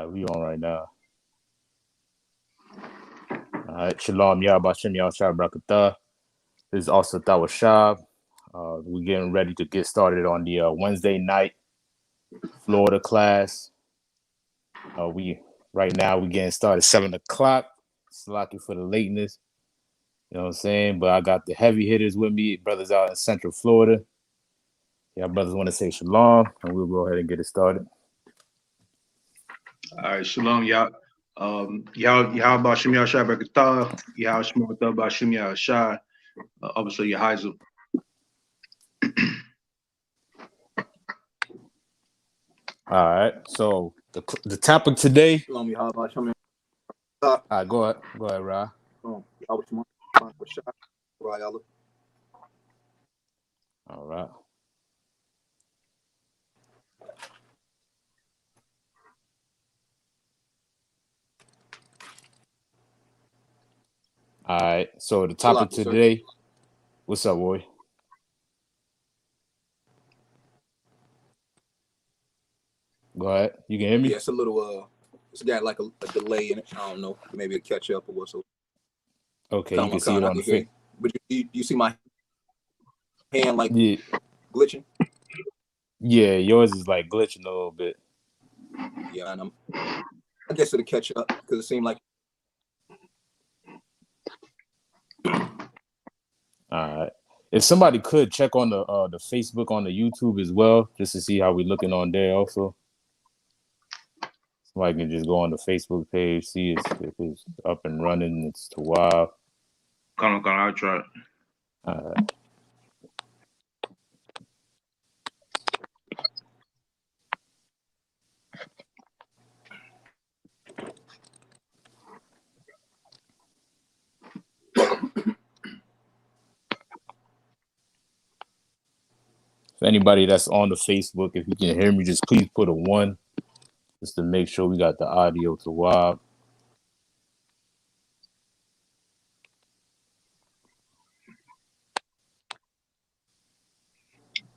We on right now. All right, Shalom, Yahbashim, Yahshua Barakatah. This is also Tawashab. We're getting ready to get started on the Wednesday night Florida class. Right now we're getting started at 7 o'clock. Slacking for the lateness. You know what I'm saying? But I got the heavy hitters with me, brothers out in Central Florida. Y'all brothers want to say shalom, and we'll go ahead and get it started. All right, shalom, y'all. Y'all about Shem Yahshua Barakatah, y'all Shemotah about Shem Yahshua, obviously your I.S.U.P.K. All right, so the topic today. Shalom, y'all about Shem All right, go ahead, Ra. All right. All right, so the topic today. What's up, boy? Go ahead. You can hear me? Yeah, it's a little it's got like a delay in it. I don't know, maybe a catch up or what's. Okay, you can see it on the face. But you see my hand like yeah. glitching? Yeah, yours is like glitching a little bit. Yeah, and I guess it'll catch up because it seemed like. All right. If somebody could check on the Facebook on the YouTube as well, just to see how we're looking on there also. Somebody can just go on the Facebook page, see if it's up and running. It's too wild. Come on, I'll try it. All right. If anybody that's on the Facebook, if you can hear me, just please put a 1 just to make sure we got the audio to wild.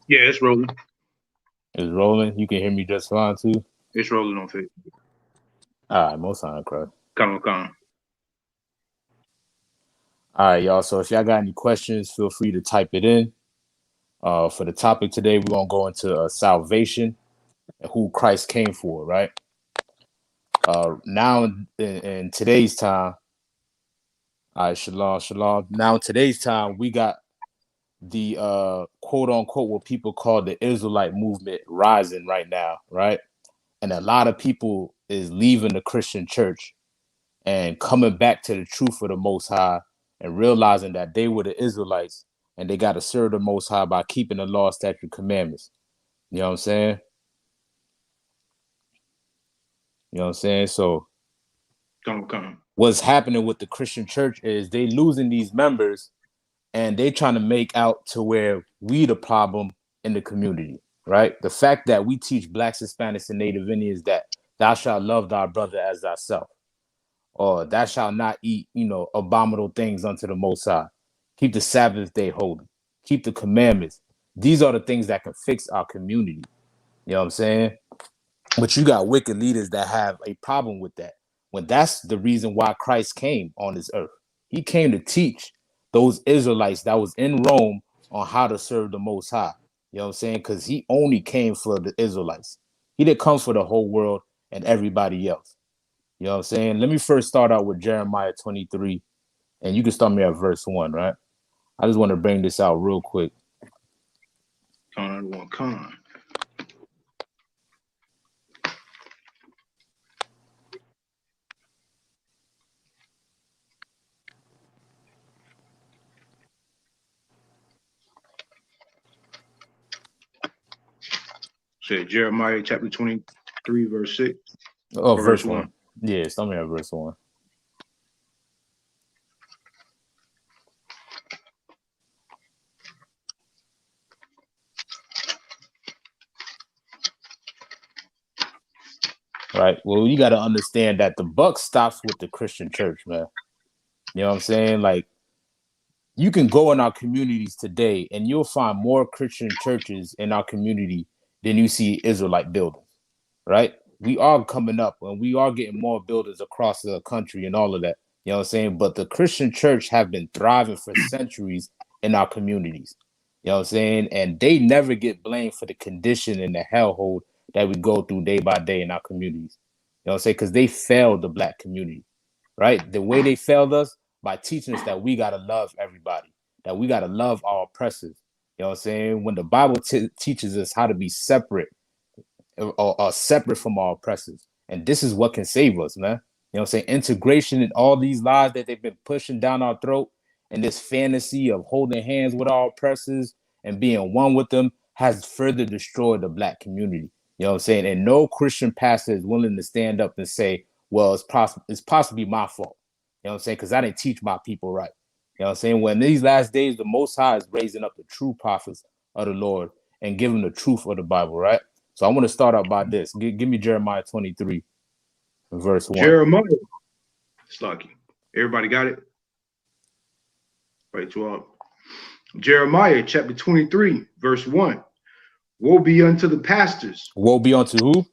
Yeah, it's rolling. It's rolling. You can hear me just fine too. It's rolling on Facebook. All right, most time, crowd. Come on. All right, y'all. So if y'all got any questions, feel free to type it in. For the topic today, we're gonna go into salvation and who Christ came for, right? Now in today's time, all right, shalom. Now in today's time, we got the quote unquote what people call the Israelite movement rising right now, right? And a lot of people is leaving the Christian church and coming back to the truth of the Most High and realizing that they were the Israelites and they got to serve the Most High by keeping the law, statute, commandments. You know what I'm saying? You know what I'm saying? So Come. What's happening with the Christian church is they losing these members and they trying to make out to where we the problem in the community, right? The fact that we teach Blacks, Hispanics, and Native Indians that thou shalt love thy brother as thyself, or thou shalt not eat, abominable things unto the Most High. Keep the Sabbath day holy. Keep the commandments. These are the things that can fix our community. You know what I'm saying? But you got wicked leaders that have a problem with that. When that's the reason why Christ came on this earth. He came to teach those Israelites that was in Rome on how to serve the Most High. You know what I'm saying? Because he only came for the Israelites. He didn't come for the whole world and everybody else. You know what I'm saying? Let me first start out with Jeremiah 23, and you can start me at verse 1, right? I just want to bring this out real quick. Come. Say Jeremiah chapter 23, verse 6. Oh, verse 1. Yeah, start me at verse 1. Right. Well, you got to understand that the buck stops with the Christian church, man. You know what I'm saying? Like, you can go in our communities today and you'll find more Christian churches in our community than you see Israelite buildings, right? we are coming up and we are getting more builders across the country and all of that. You know what I'm saying? But the Christian church have been thriving for centuries in our communities. You know what I'm saying? And they never get blamed for the condition and the hellhole that we go through day by day in our communities. You know what I'm saying? Because they failed the black community, right? The way they failed us by teaching us that we got to love everybody, that we got to love our oppressors. You know what I'm saying? When the Bible teaches us how to be separate or separate from our oppressors. And this is what can save us, man. You know what I'm saying? Integration and all these lies that they've been pushing down our throat and this fantasy of holding hands with our oppressors and being one with them has further destroyed the black community. You know what I'm saying? And no Christian pastor is willing to stand up and say, well, it's possibly my fault. You know what I'm saying? Because I didn't teach my people right. You know what I'm saying? When these last days, the Most High is raising up the true prophets of the Lord and giving the truth of the Bible, right? So I want to start out by this. Give me Jeremiah 23, verse 1. Jeremiah. Slucky. Everybody got it? Right, 12. Jeremiah chapter 23, verse 1. Woe be unto the pastors. Woe be unto who?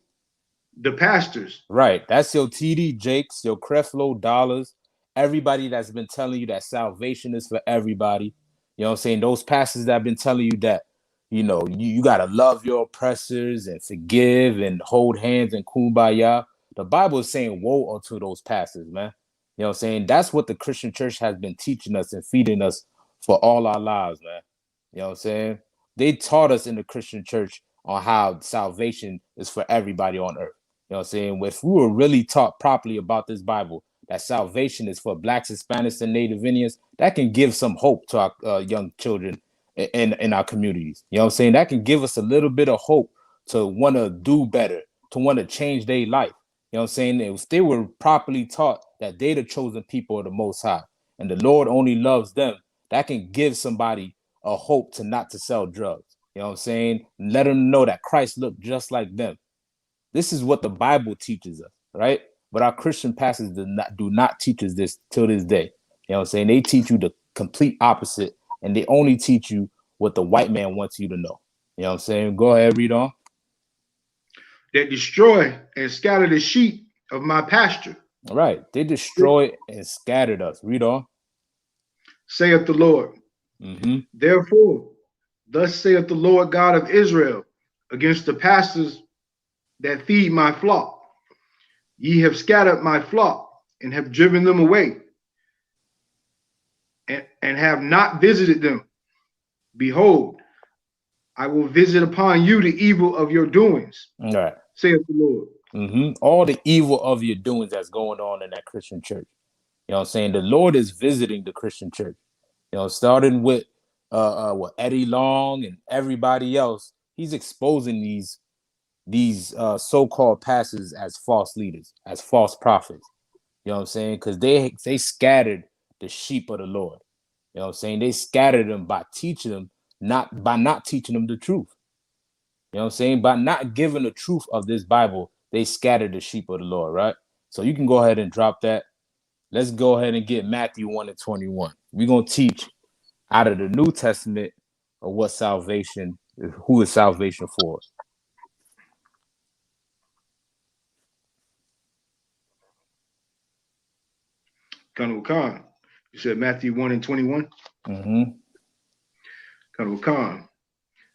The pastors. Right. That's your TD Jakes, your Creflo Dollars, everybody that's been telling you that salvation is for everybody. You know what I'm saying? Those pastors that have been telling you that, you know, you got to love your oppressors and forgive and hold hands and kumbaya. The Bible is saying woe unto those pastors, man. You know what I'm saying? That's what the Christian church has been teaching us and feeding us for all our lives, man. You know what I'm saying? They taught us in the Christian church on how salvation is for everybody on earth. You know what I'm saying? If we were really taught properly about this Bible, that salvation is for Blacks, Hispanics, and Native Indians, that can give some hope to our young children in our communities. You know what I'm saying? That can give us a little bit of hope to want to do better, to want to change their life. You know what I'm saying? If they were properly taught that they're the chosen people of the Most High and the Lord only loves them, that can give somebody a hope to not to sell drugs. You know what I'm saying? Let them know that Christ looked just like them. This is what the Bible teaches us, right? But our Christian pastors do not teach us this till this day. You know what I'm saying? They teach you the complete opposite, and they only teach you what the white man wants you to know. You know what I'm saying? Go ahead, read on. That destroy and scatter the sheep of my pasture. All right. They destroyed and scattered us. Read on. Saith the Lord. Therefore, thus saith the Lord God of Israel against the pastors that feed my flock. Ye have scattered my flock and have driven them away and have not visited them. Behold, I will visit upon you the evil of your doings, All right. saith the Lord. All the evil of your doings that's going on in that Christian church. You know what I'm saying? The Lord is visiting the Christian church. You know, starting with what Eddie Long and everybody else. He's exposing these so-called pastors as false leaders, as false prophets. You know what I'm saying? Because they scattered the sheep of the Lord. You know what I'm saying? They scattered them by teaching them, not teaching them the truth. You know what I'm saying? By not giving the truth of this Bible, they scattered the sheep of the Lord, right? So you can go ahead and drop that. Let's go ahead and get Matthew 1 and 21. We're going to teach out of the New Testament of what salvation, who is salvation for. Khan. You said Matthew 1 and 21? Khan.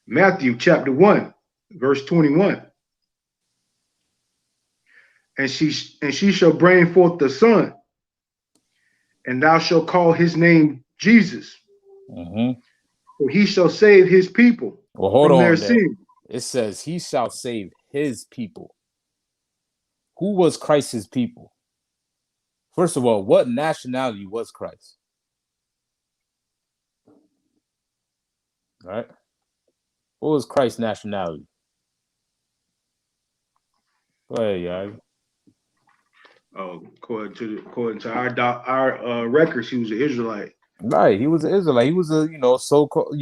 Matthew chapter 1, verse 21. And she shall bring forth the son, and thou shalt call his name Jesus. For he shall save his people from their sin. It says he shall save his people. Who was Christ's people? First of all, what nationality was Christ? Right? What was Christ's nationality? Go ahead, Yahanan. According to our records, he was an Israelite. Right, he was an Israelite. He was a so-called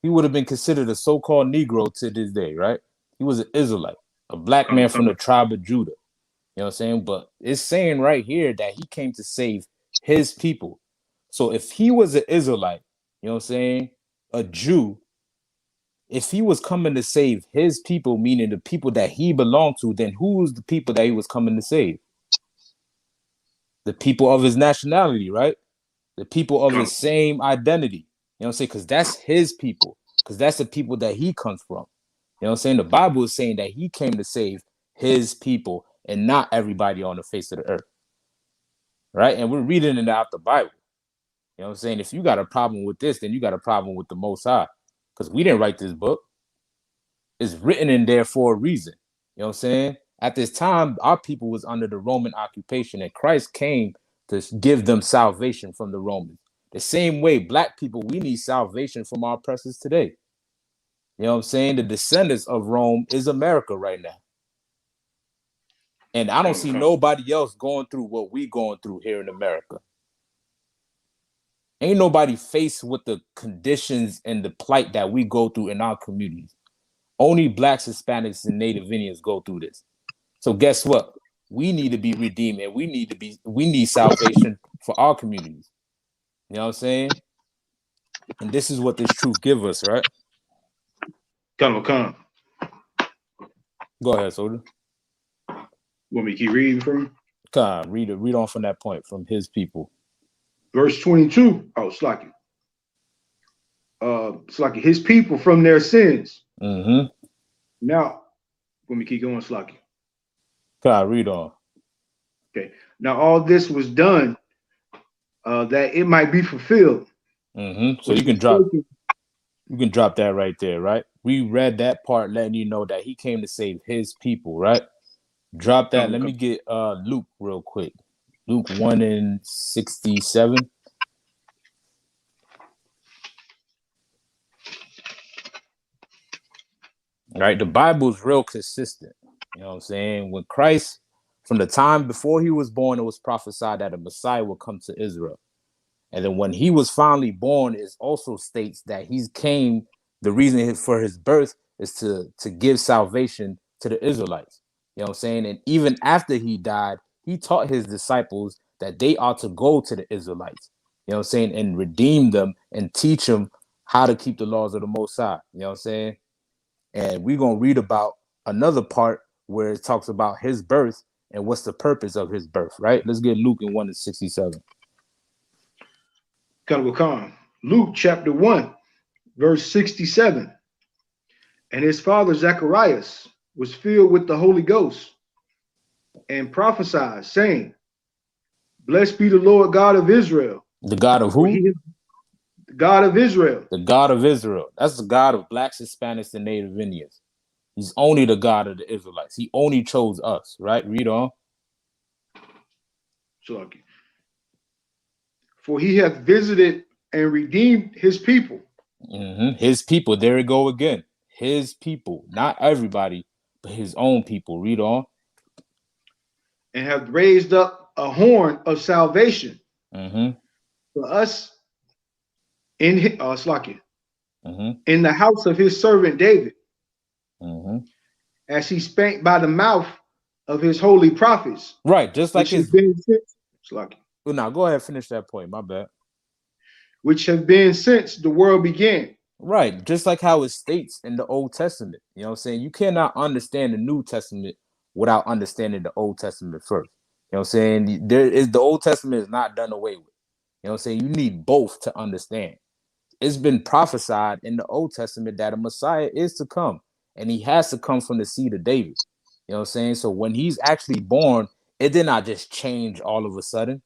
he would have been considered a so-called Negro to this day, right? He was an Israelite, a black man from the tribe of Judah. You know what I'm saying? But it's saying right here that he came to save his people. So if he was an Israelite, you know what I'm saying, a Jew, if he was coming to save his people, meaning the people that he belonged to, then who was the people that he was coming to save? The people of his nationality, right? The people of his same identity. You know what I'm saying? Because that's his people. Because that's the people that he comes from. You know what I'm saying? The Bible is saying that he came to save his people and not everybody on the face of the earth. Right? And we're reading it out the Bible. You know what I'm saying? If you got a problem with this, then you got a problem with the Most High. Because we didn't write this book. It's written in there for a reason. You know what I'm saying? At this time, our people was under the Roman occupation, and Christ came to give them salvation from the Romans. The same way, black people, we need salvation from our oppressors today. You know what I'm saying? The descendants of Rome is America right now. And I don't see nobody else going through what we going through here in America. Ain't nobody faced with the conditions and the plight that we go through in our communities. Only blacks, Hispanics, and Native Indians go through this. So guess what? We need to be redeemed, and we need salvation for our communities. You know what I'm saying? And this is what this truth give us, right? Come. Go ahead, Soda. Want me to keep reading from you? Come, read on from that point, from his people. Verse 22. Oh, Slacky. Slacky, his people from their sins. Mm-hmm. Now, let me keep going, Slacky. Come, read on. Okay. Now, all this was done that it might be fulfilled. Mm-hmm. So you can drop that right there, right? We read that part letting you know that he came to save his people, right? Drop that. Let me get Luke real quick. Luke 1:67. Right? The Bible is real consistent. You know what I'm saying? When Christ, from the time before he was born, it was prophesied that a Messiah would come to Israel. And then when he was finally born, it also states that he came, the reason for his birth is to give salvation to the Israelites. You know what I'm saying? And even after he died, he taught his disciples that they ought to go to the Israelites, you know what I'm saying, and redeem them and teach them how to keep the laws of the Most High. You know what I'm saying? And we're going to read about another part where it talks about his birth and what's the purpose of his birth, right? Let's get Luke in 1:67. Luke chapter 1, verse 67. And his father Zacharias was filled with the Holy Ghost and prophesied, saying, Blessed be the Lord God of Israel. The God of who? The God of Israel. The God of Israel. That's the God of blacks, Hispanics, and Native Indians. He's only the God of the Israelites. He only chose us, right? Read on. For he hath visited and redeemed his people. Mm-hmm. His people. There we go again. His people. Not everybody, but his own people. Read on. And hath raised up a horn of salvation for us in in the house of his servant David, as he spake by the mouth of his holy prophets. Right, just like his. Well, now go ahead, finish that point. My bad. Which have been since the world began. Right, just like how it states in the Old Testament. You know what I'm saying? You cannot understand the New Testament without understanding the Old Testament first. You know what I'm saying? The Old Testament is not done away with. You know what I'm saying? You need both to understand. It's been prophesied in the Old Testament that a Messiah is to come, and he has to come from the seed of David. You know what I'm saying? So when he's actually born, it did not just change all of a sudden.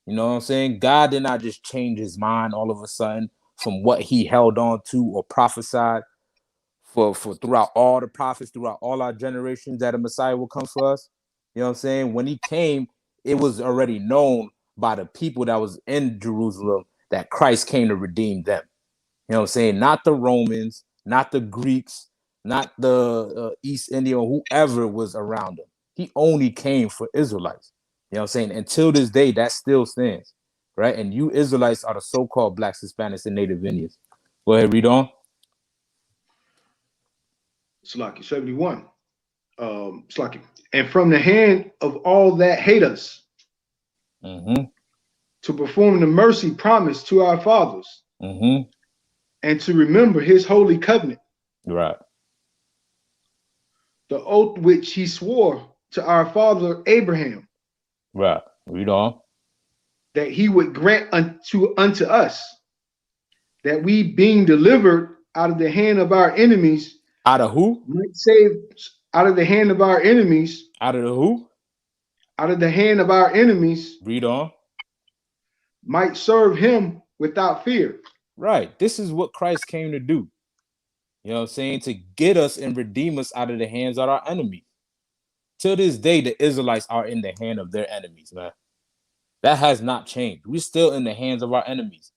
You know what I'm saying? God did not just change his mind all of a sudden from what he held on to or prophesied for throughout all the prophets, throughout all our generations, that a Messiah will come for us. You know what I'm saying? When he came, it was already known by the people that was in Jerusalem that Christ came to redeem them. You know what I'm saying? Not the Romans, not the Greeks, not the East India, or whoever was around him. He only came for Israelites. You know what I'm saying? Until this day, that still stands, right? And you Israelites are the so-called blacks, Hispanics, and Native Indians. Go ahead, read on. Slaki 71. Slaki. And from the hand of all that hate us, to perform the mercy promised to our fathers, and to remember his holy covenant. Right. The oath which he swore to our father Abraham, Right. Read on. that he would grant unto us, that we, being delivered out of the hand of our enemies, Out of who? might save out of the hand of our enemies, Out of the who? out of the hand of our enemies, Read on. might serve him without fear. Right. This is what Christ came to do. You know what I'm saying? To get us and redeem us out of the hands of our enemies. Till this day, the Israelites are in the hand of their enemies, man. That has not changed. We're still in the hands of our enemies.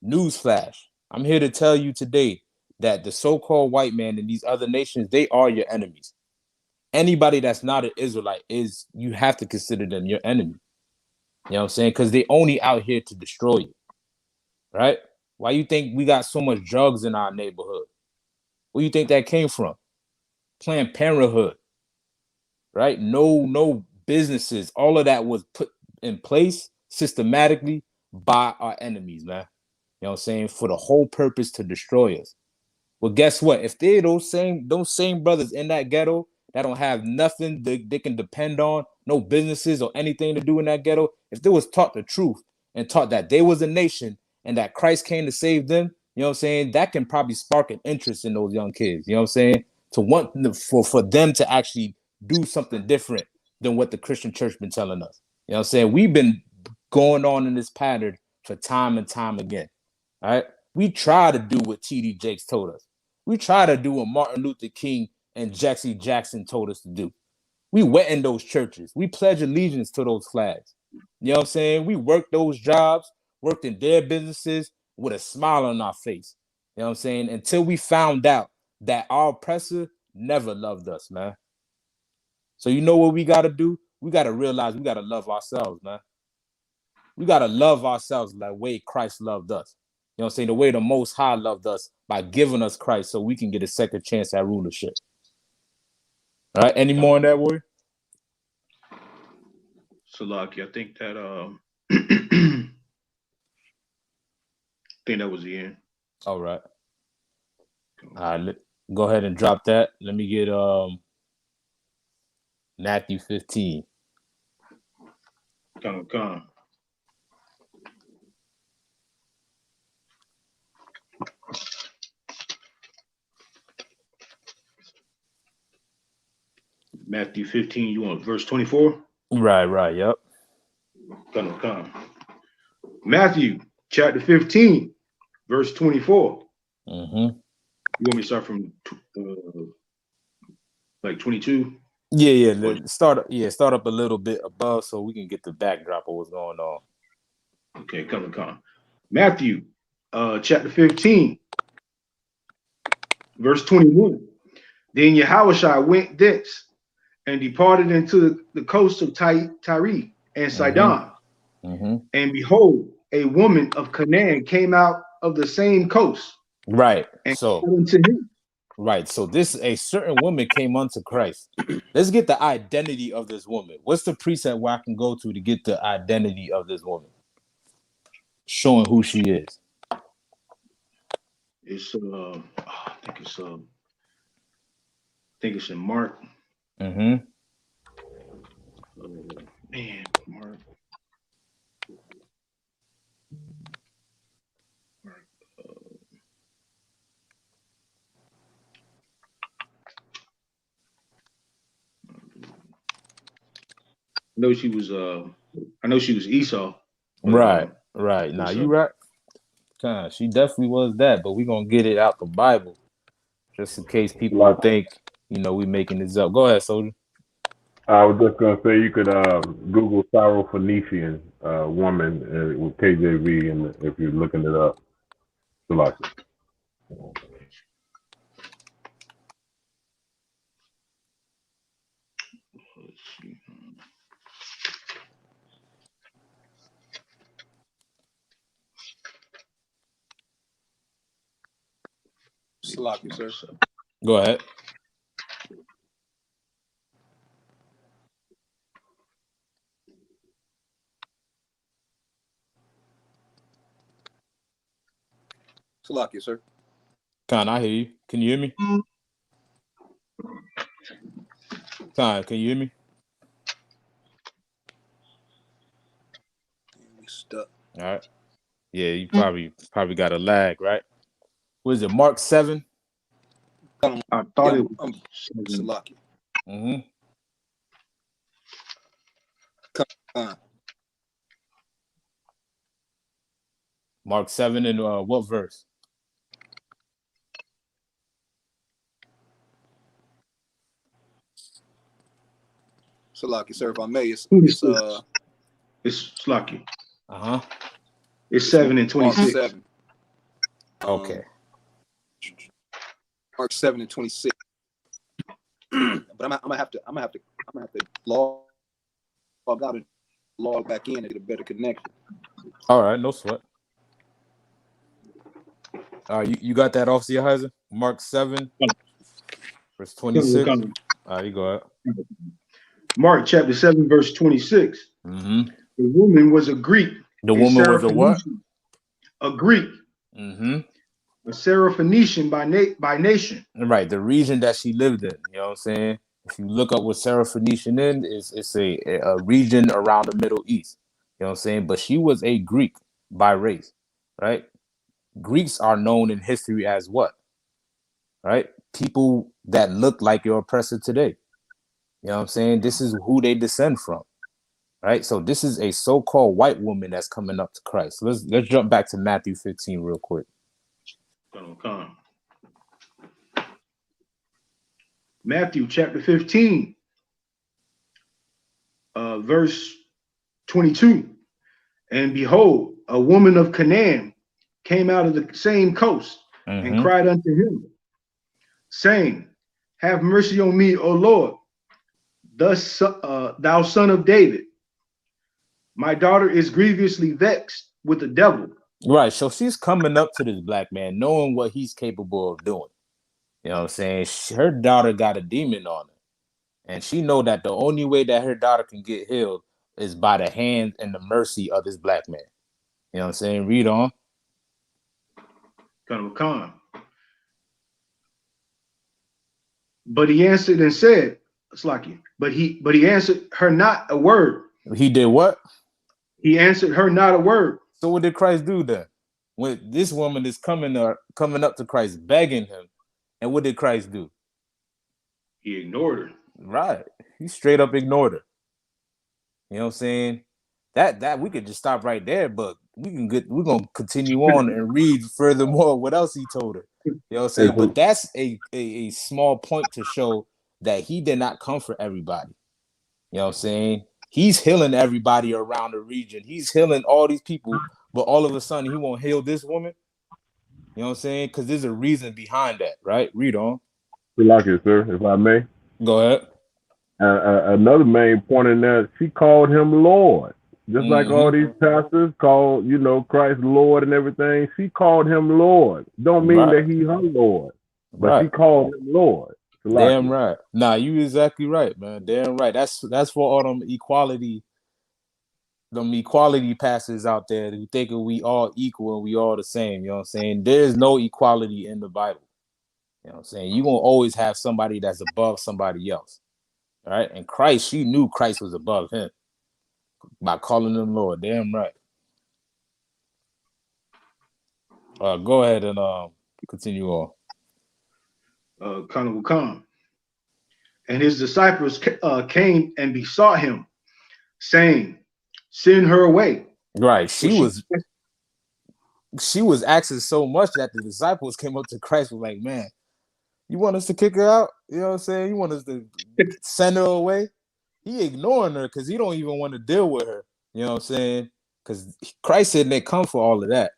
Newsflash. I'm here to tell you today that the so-called white man in these other nations, they are your enemies. Anybody that's not an Israelite you have to consider them your enemy. You know what I'm saying? Because they only out here to destroy you. Right? Why you think we got so much drugs in our neighborhood? Where you think that came from? Planned Parenthood, right? No businesses. All of that was put in place systematically by our enemies, man. You know what I'm saying? For the whole purpose to destroy us. Well, guess what? If they're those same brothers in that ghetto that don't have nothing they can depend on, no businesses or anything to do in that ghetto, if they was taught the truth and taught that they was a nation and that Christ came to save them, you know what I'm saying? That can probably spark an interest in those young kids. You know what I'm saying? To want for them to actually do something different than what the Christian church been telling us. You know what I'm saying? We've been going on in this pattern for time and time again. All right. We try to do what T.D. Jakes told us. We try to do what Martin Luther King and Jesse Jackson told us to do. We went in those churches. We pledge allegiance to those flags. You know what I'm saying? We worked those jobs, worked in their businesses with a smile on our face. You know what I'm saying? Until we found out that our oppressor never loved us, man. So you know what we got to do? We got to realize we got to love ourselves, man. We got to love ourselves like the way Christ loved us. You know what I'm saying? The way the Most High loved us by giving us Christ so we can get a second chance at rulership. All right. Any more on that, Warrior? Salaki, I think that I think that was the end. All right. All right. Go ahead and drop that. Let me get Matthew 15. Come. Matthew 15, you want verse 24? Right. Yep. Come. Matthew chapter 15, verse 24. Mm-hmm. You want me to start from like 22? Yeah. Start up a little bit above so we can get the backdrop of what's going on. Okay, come. Matthew chapter 15, verse 21. Then Yahushua went thence and departed into the coast of Tyre and Sidon. Mm-hmm. And behold, a woman of Canaan came out of the same coast. Right. And So unto him. Right. So a certain woman came unto Christ. Let's get the identity of this woman. What's the precept where I can go to get the identity of this woman? Showing who she is. It's I think it's in Mark. Mm-hmm. Mark. I know she was Esau. Right. Now you right. She definitely was that, but we're gonna get it out the Bible just in case people think, we making this up. Go ahead, soldier. I was just gonna say you could Google Syrophoenician woman with KJV, and if you're looking it up, select it. Let's see. Sloppy, sir. Go ahead. Sloppy, sir. Con, I hear you. Can you hear me? Con, can you hear me? We stuck. All right. Yeah, you probably got a lag, right? Was it Mark 7? I thought it was I'm 7. Salaki. Mm-hmm. Mark 7 and what verse? Salaki, sir, if I may, it's lucky. Uh-huh. It's 7 and 26. Mark 7. Okay. Mark 7 and 26. But I'm gonna have to log out and log back in and get a better connection. All right, no sweat. You got that off, Heiser? Mark 7, verse 26. All right, you go ahead. Mark chapter 7, verse 26. Mm-hmm. The woman was a Greek. The woman was a what? A Greek. Mm-hmm. A Syrophoenician by nation. Right, the region that she lived in. You know what I'm saying? If you look up what Syrophoenician is, it's a region around the Middle East. You know what I'm saying? But she was a Greek by race, right? Greeks are known in history as what? Right? People that look like your oppressor today. You know what I'm saying? This is who they descend from. Right? So this is a so-called white woman that's coming up to Christ. Let's jump back to Matthew 15 real quick. Matthew chapter 15, verse 22. And behold, a woman of Canaan came out of the same coast and cried unto him, saying, have mercy on me, O Lord, thus thou son of David. My daughter is grievously vexed with the devil. Right. So she's coming up to this black man, knowing what he's capable of doing. You know what I'm saying? Her daughter got a demon on her. And she know that the only way that her daughter can get healed is by the hand and the mercy of this black man. You know what I'm saying? Read on. But he answered and said, Slaki, but he answered her not a word. He did what? He answered her not a word. So what did Christ do then? When this woman is coming up to Christ, begging him, and what did Christ do? He ignored her. Right. He straight up ignored her. You know what I'm saying? That we could just stop right there, but we're gonna continue on and read furthermore what else he told her. You know what I'm saying? But that's a small point to show that he did not come for everybody. You know what I'm saying? He's healing everybody around the region. He's healing all these people, but all of a sudden he won't heal this woman. You know what I'm saying? Because there's a reason behind that, right? Read on. Like it, sir, if I may. Go ahead. Another main point in that, she called him Lord. Just like all these pastors call, Christ Lord and everything. She called him Lord. Don't mean that he her Lord, but she called him Lord. Damn right. Nah, you exactly right, man. Damn right. That's for all them equality pastors out there who think we all equal and we all the same. You know what I'm saying? There's no equality in the Bible. You know what I'm saying? You're gonna always have somebody that's above somebody else. All right. And Christ, she knew Christ was above him by calling him Lord. Damn right. Go ahead and continue on. And his disciples came and besought him, saying, send her away. Right. She was asking so much that the disciples came up to Christ and were like, man, you want us to kick her out? You know what I'm saying? You want us to send her away? He ignoring her because he don't even want to deal with her. You know what I'm saying? Because Christ said they come for all of that.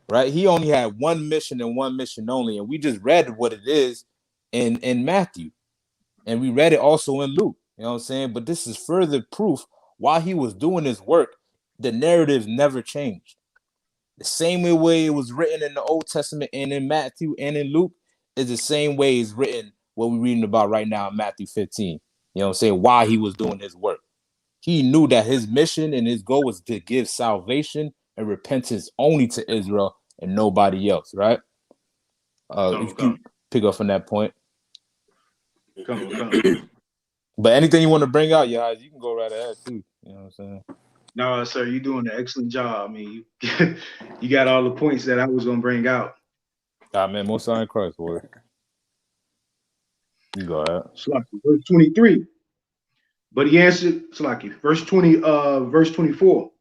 Right? He only had one mission and one mission only. And we just read what it is in Matthew. And we read it also in Luke. You know what I'm saying? But this is further proof while he was doing his work, the narrative never changed. The same way it was written in the Old Testament and in Matthew and in Luke is the same way it's written what we're reading about right now in Matthew 15. You know what I'm saying? Why he was doing his work. He knew that his mission and his goal was to give salvation and repentance only to Israel and nobody else, right? If you can pick up on that point. Come. But anything you want to bring out, yeah, you can go right ahead too. You know what I'm saying? No, sir, you're doing an excellent job. I mean, you got all the points that I was gonna bring out. Ah, man, most high in Christ, boy. You go ahead. Slaki, verse 23. But he answered, Slaki, verse 24.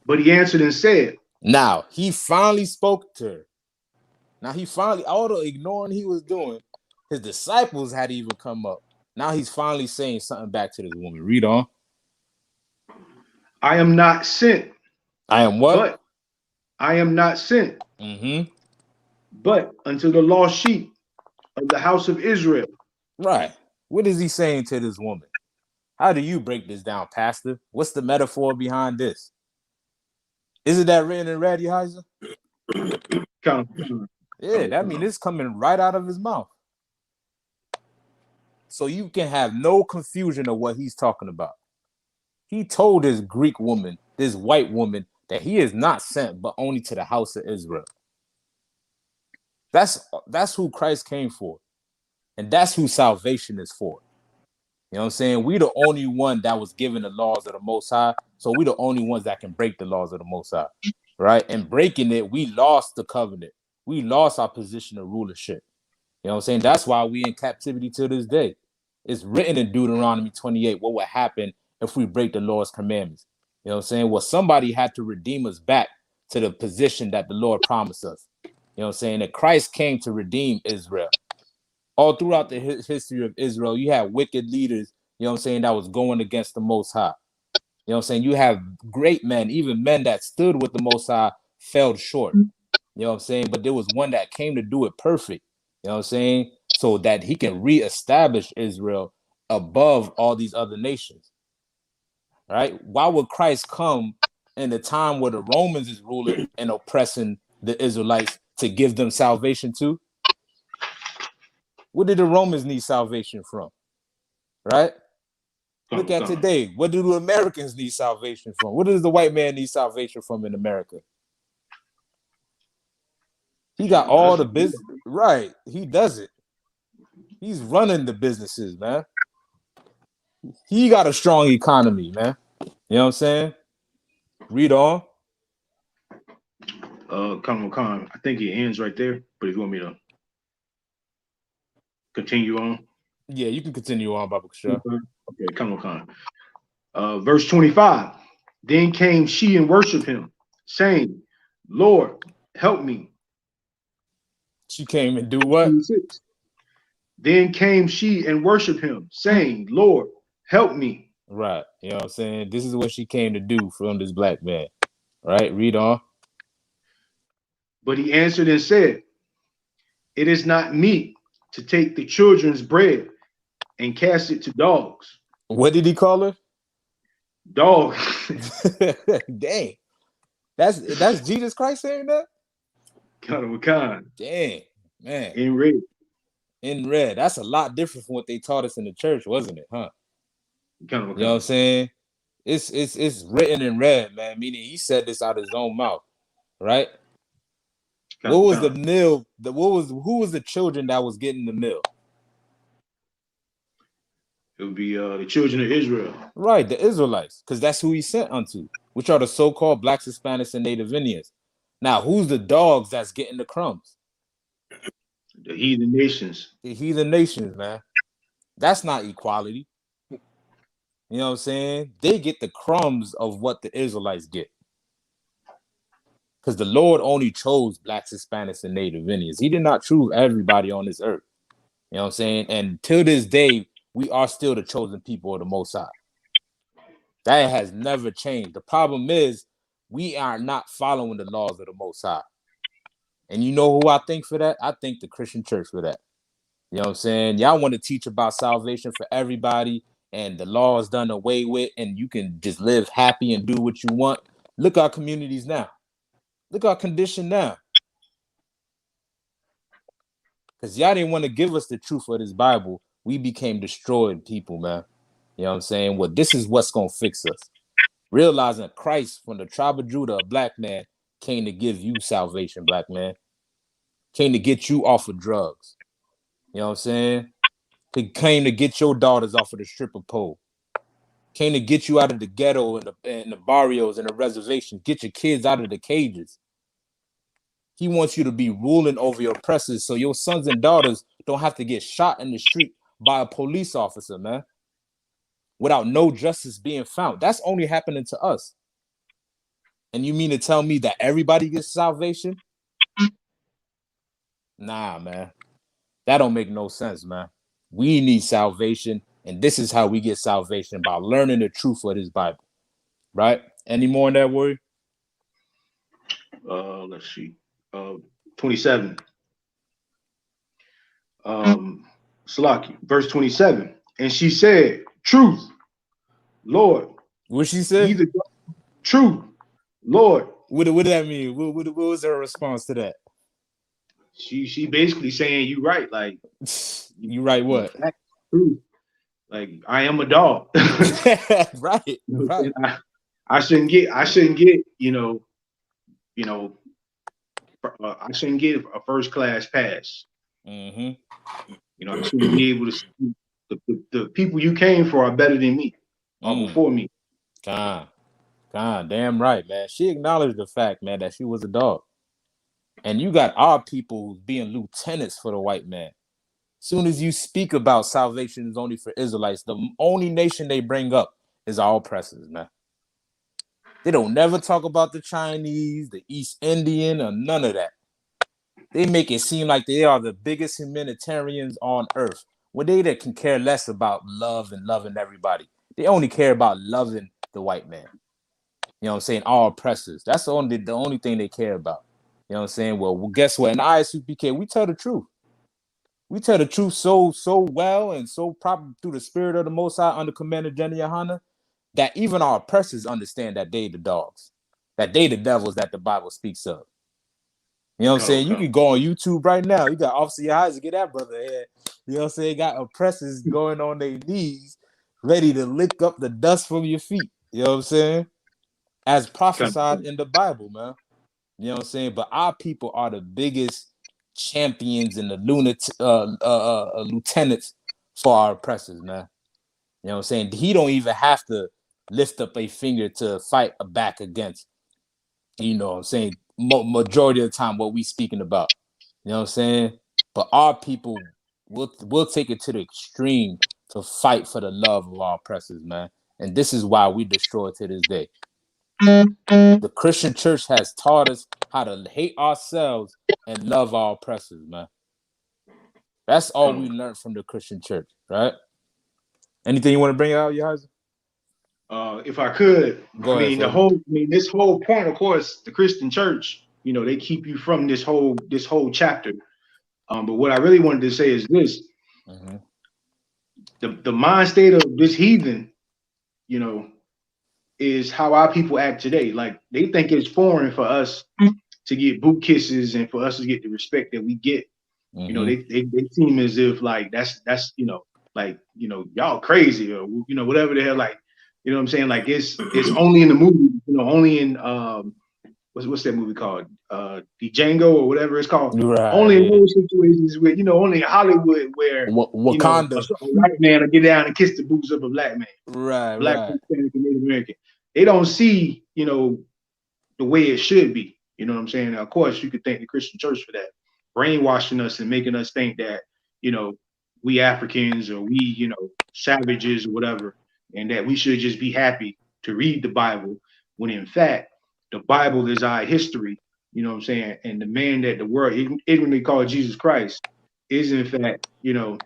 But he answered and said, now he finally spoke to her. Now he finally, all the ignoring he was doing, his disciples had to even come up. Now he's finally saying something back to this woman. Read on. I am not sent. I am what? But I am not sent. But unto the lost sheep of the house of Israel. Right. What is he saying to this woman? How do you break this down, Pastor? What's the metaphor behind this? Isn't that written in red, Yehiza? Yeah, that means it's coming right out of his mouth. So you can have no confusion of what he's talking about. He told this Greek woman, this white woman, that he is not sent, but only to the house of Israel. That's who Christ came for. And that's who salvation is for. You know what I'm saying? We the only one that was given the laws of the Most High. So we the only ones that can break the laws of the Most High. Right? And breaking it, we lost the covenant. We lost our position of rulership. You know what I'm saying? That's why we in captivity to this day. It's written in Deuteronomy 28 what would happen if we break the Lord's commandments. You know what I'm saying? Well, somebody had to redeem us back to the position that the Lord promised us. You know what I'm saying? That Christ came to redeem Israel. All throughout the history of Israel, you had wicked leaders, you know what I'm saying, that was going against the Most High. You know what I'm saying? You have great men, even men that stood with the Most High, fell short. You know what I'm saying? But there was one that came to do it perfect. You know what I'm saying? So that he can reestablish Israel above all these other nations. Right? Why would Christ come in the time where the Romans is ruling and oppressing the Israelites to give them salvation to? What did the Romans need salvation from? Right? Look at today. What do the Americans need salvation from? What does the white man need salvation from in America? He got all the business. Right. He does it. He's running the businesses, man. He got a strong economy, man. You know what I'm saying? Read on. Khan. I think it ends right there. But if you want me to continue on. Yeah, you can continue on, Baba Kasha. Okay, Khan. Verse 25. Then came she and worshiped him, saying, Lord, help me. She came and do what? 26. Then came she and worshiped him, saying, Lord, help me. Right. You know what I'm saying? This is what she came to do from this black man. Right? Read on. But he answered and said, it is not meet to take the children's bread and cast it to dogs. What did he call her? Dog. Dang. That's Jesus Christ saying that? Khan. Dang, man. In red. In red. That's a lot different from what they taught us in the church, wasn't it? Huh? You know what I'm saying? It's written in red, man. Meaning he said this out of his own mouth, right? What was the meal? Who was the children that was getting the meal? It would be the children of Israel. Right, the Israelites, because that's who he sent unto, which are the so-called Blacks, Hispanics, and Native Indians. Now, who's the dogs that's getting the crumbs? The heathen nations. The heathen nations, man. That's not equality. You know what I'm saying? They get the crumbs of what the Israelites get. Because the Lord only chose Blacks, Hispanics, and Native Indians. He did not choose everybody on this earth. You know what I'm saying? And till this day, we are still the chosen people of the Most High. That has never changed. The problem is we are not following the laws of the Most High. And you know who I think for that? I think the Christian church for that. You know what I'm saying? Y'all want to teach about salvation for everybody and the law is done away with and you can just live happy and do what you want. Look at our communities now. Look at our condition now. Because y'all didn't want to give us the truth of this Bible. We became destroyed people, man. You know what I'm saying? Well, this is what's going to fix us. Realizing Christ from the tribe of Judah, a black man, came to give you salvation, black man. came to get you off of drugs. You know what I'm saying? They came to get your daughters off of the stripper pole. Came to get you out of the ghetto and the barrios and the reservations. Get your kids out of the cages. He wants you to be ruling over your oppressors so your sons and daughters don't have to get shot in the street by a police officer, man, without no justice being found. That's only happening to us. And you mean to tell me that everybody gets salvation? Nah, man. That don't make no sense, man. We need salvation, and this is how we get salvation, by learning the truth of this Bible. Right? Any more in that word? Let's see. 27. Salaki, verse 27. And she said, truth, Lord. What she said? Truth, Lord. What did that mean? What was her response to that? She basically saying, you right. Like, you right what? Truth. Like, I am a dog. Right. Right. I shouldn't get, I shouldn't get a first class pass. Mm-hmm. You know, I shouldn't be able to see the people you came for are better than me or before me. God, damn right, man. She acknowledged the fact, man, that she was a dog. And you got our people being lieutenants for the white man. Soon as you speak about salvation is only for Israelites, the only nation they bring up is our oppressors, man. They don't never talk about the Chinese, the East Indian, or none of that. They make it seem like they are the biggest humanitarians on earth, when they can care less about love and loving everybody. They only care about loving the white man. You know what I'm saying? Our oppressors. That's the only thing they care about. You know what I'm saying? Well, guess what? In I.S.U.P.K, we tell the truth. We tell the truth so well and so proper through the spirit of the Most High under Commander General YAHANNA, that even our oppressors understand that they the dogs, that they the devils that the Bible speaks of. You know what I'm saying? You can go on YouTube right now. You got Officer Isaac, get that brother here. You know what I'm saying? Got oppressors going on their knees, ready to lick up the dust from your feet. You know what I'm saying? As prophesied in the Bible, man. You know what I'm saying? But our people are the biggest champions and the lieutenants for our oppressors, man. You know what I'm saying? He don't even have to lift up a finger to fight back against, you know what I'm saying, majority of the time what we speaking about. You know what I'm saying? But our people will take it to the extreme to fight for the love of our oppressors, man. And this is why we destroy it to this day. The Christian church has taught us how to hate ourselves and love our oppressors, man. That's all we learned from the Christian church, right? Anything you want to bring out, Yahya? If I could, Go ahead, this whole point, of course, the Christian church, you know, they keep you from this whole chapter. But what I really wanted to say is this: the mind state of this heathen, you know, is how our people act today. Like, they think it's foreign for us to get boot kisses and for us to get the respect that we get. You know, they seem as if like that's you know, like, you know, y'all crazy, or you know, whatever the hell, like, you know what I'm saying? Like, it's only in the movie, you know, only in what's that movie called? The Django or whatever it's called. Right, only in those situations where, you know, only in Hollywood where Wakanda, you know, a white man will get down and kiss the boots of a black man. Right, Black Hispanic and Native American. They don't see, you know, the way it should be. You know what I'm saying? Now, of course, you could thank the Christian church for that, brainwashing us and making us think that, you know, we Africans or we, you know, savages or whatever, and that we should just be happy to read the Bible, when in fact the Bible is our history. You know what I'm saying? And the man that the world ignorantly called Jesus Christ is in fact, you know,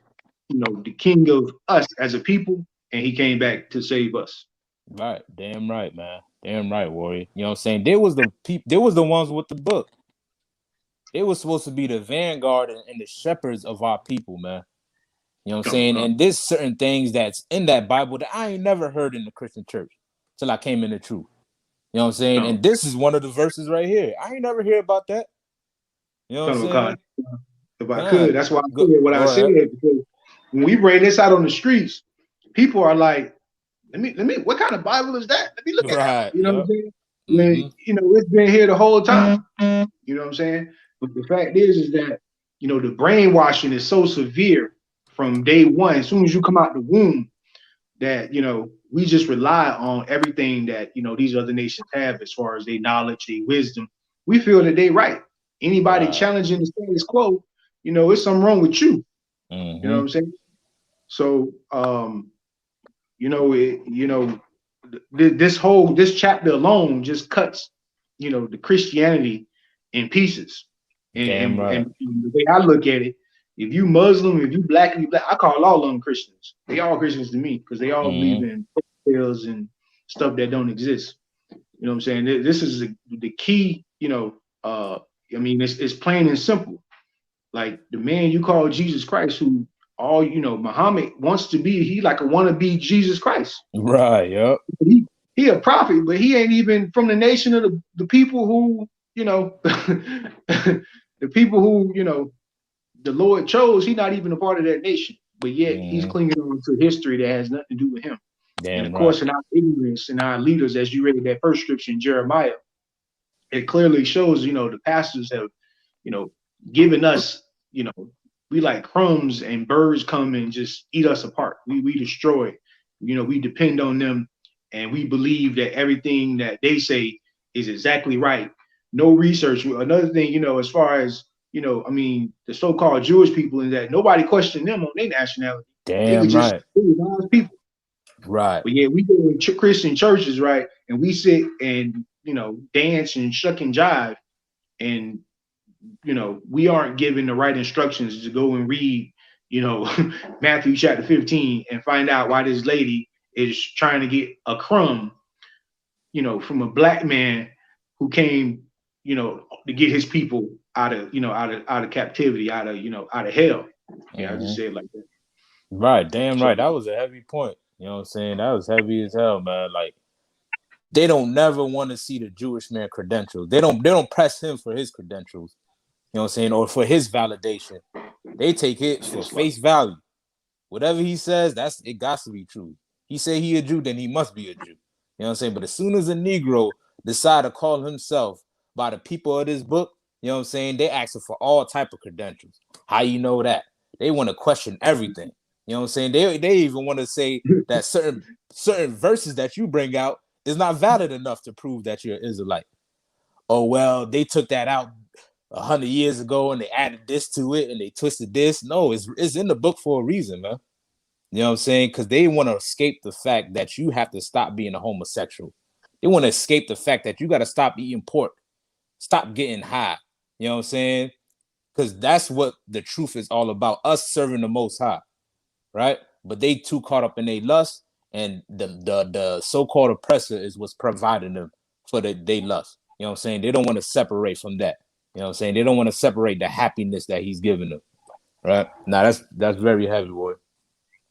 the king of us as a people, and he came back to save us. Right, damn right, man. Damn right, warrior. You know what I'm saying? There was the ones with the book. They were supposed to be the vanguard and the shepherds of our people, man. You know what I'm saying? And there's certain things that's in that Bible that I ain't never heard in the Christian church till I came in the truth. You know what I'm saying? And this is one of the verses right here. I ain't never hear about that. You know what I'm saying? If I could, that's why I said what I said, because when we bring this out on the streets, people are like, let me, what kind of Bible is that? Let me look at that. You know what I'm saying? When, you know, it's been here the whole time. You know what I'm saying? But the fact is that, you know, the brainwashing is so severe from day one. As soon as you come out the womb, that, you know, we just rely on everything that, you know, these other nations have as far as their knowledge, their wisdom. We feel that they right. Anybody challenging the status quo, you know, it's something wrong with you. You know what I'm saying? So, you know, this chapter alone just cuts, you know, the Christianity in pieces. And the way I look at it, if you Muslim, if you black, I call all of them Christians. They all Christians to me because they all believe in tales and stuff that don't exist. You know what I'm saying? This is the key. You know, I mean, it's plain and simple. Like the man you call Jesus Christ, who all you know, Muhammad wants to be. He like a wannabe Jesus Christ. Right. Yep. He a prophet, but he ain't even from the nation of the people who, you know, the people who, you know, the Lord chose. He's not even a part of that nation, but yet he's clinging on to history that has nothing to do with him. And of course, in our ignorance and our leaders, as you read that first scripture in Jeremiah, it clearly shows, you know, the pastors have, you know, given us, you know, we like crumbs and birds come and just eat us apart. We destroy, you know, we depend on them and we believe that everything that they say is exactly right. No research. Another thing, you know, as far as, you know, I mean, the so-called Jewish people in that nobody questioned them on their nationality. They were just nice people. Right. But yeah, we go in Christian churches, right? And we sit and, you know, dance and shuck and jive. And, you know, we aren't given the right instructions to go and read, you know, Matthew chapter 15 and find out why this lady is trying to get a crumb, you know, from a black man who came, you know, to get his people out of, you know, out of captivity, out of, you know, out of hell. Yeah, I just say it like that. Right, damn right. That was a heavy point. You know what I'm saying? That was heavy as hell, man. Like they don't never want to see the Jewish man credentials. They don't press him for his credentials. You know what I'm saying? Or for his validation. They take it for face value. Whatever he says, it got to be true. He say he a Jew, then he must be a Jew. You know what I'm saying? But as soon as a Negro decide to call himself by the people of this book, you know what I'm saying? They asking for all type of credentials. How you know that? They want to question everything. You know what I'm saying? They even want to say that certain verses that you bring out is not valid enough to prove that you're an Israelite. Oh, well, they took that out 100 years ago and they added this to it and they twisted this. No, it's in the book for a reason, man. You know what I'm saying? Because they want to escape the fact that you have to stop being a homosexual. They want to escape the fact that you got to stop eating pork, stop getting high. You know what I'm saying? Because that's what the truth is all about, us serving the Most High, right? But they too caught up in their lust, and the so-called oppressor is what's providing them for they lust. You know what I'm saying? They don't want to separate from that. You know what I'm saying? They don't want to separate the happiness that he's giving them, right? Now that's very heavy, boy.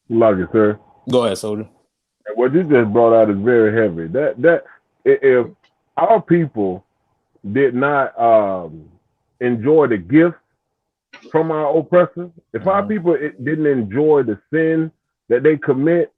Love you, sir. Go ahead, soldier. What you just brought out is very heavy. That if our people did not enjoy the gifts from our oppressors, if our people didn't enjoy the sin that they commit,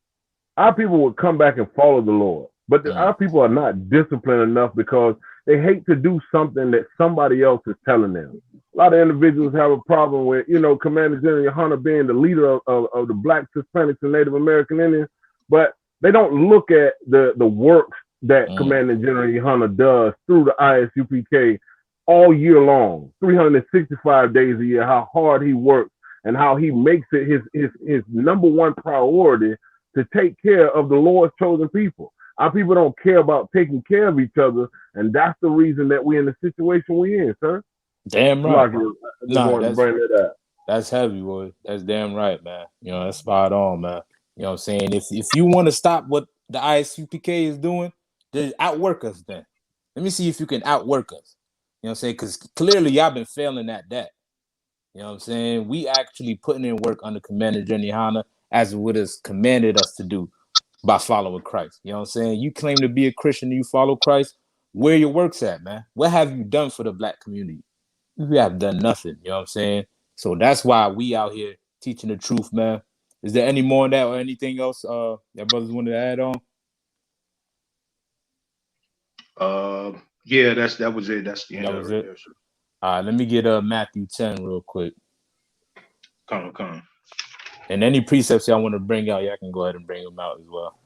our people would come back and follow the Lord. But our people are not disciplined enough because they hate to do something that somebody else is telling them. A lot of individuals have a problem with, you know, Commander General YAHANNA being the leader of the Blacks, Hispanics, and Native American Indians, but they don't look at the works that Commander General YAHANNA does through the I.S.U.P.K. all year long, 365 days a year, how hard he works and how he makes it his number one priority to take care of the Lord's chosen people. Our people don't care about taking care of each other, and that's the reason that we're in the situation we're in, sir. Damn right. That's heavy, boy. That's damn right, man. You know, that's spot on, man. You know what I'm saying? If you want to stop what the I.S.U.P.K. is doing, then outwork us then. Let me see if you can outwork us. You know what I'm saying? Because clearly y'all been failing at that. You know what I'm saying? We actually putting in work under Commander General YAHANNA as what has commanded us to do by following Christ. You know what I'm saying? You claim to be a Christian and you follow Christ. Where your work's at, man? What have you done for the Black community? You have done nothing. You know what I'm saying? So that's why we out here teaching the truth, man. Is there any more on that or anything else that brothers wanted to add on? Yeah, that was it. That's the end of it. All right, let me get Matthew 10 real quick. Come. And any precepts y'all want to bring out, y'all can go ahead and bring them out as well.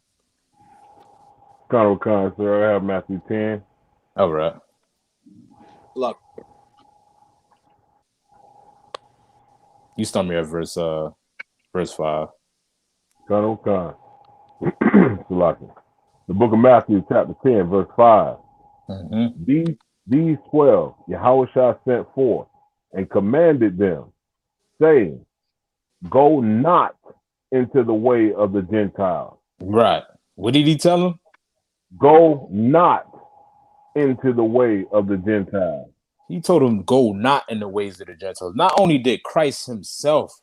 Con, sir. I have Matthew 10. All right. Look. You start me at verse 5. Con. The book of Matthew, chapter 10, verse 5. Mm-hmm. These 12 Yahushua sent forth and commanded them, saying, go not into the way of the Gentiles. Right. What did he tell them? Go not into the way of the Gentiles. He told them, go not in the ways of the Gentiles. Not only did Christ himself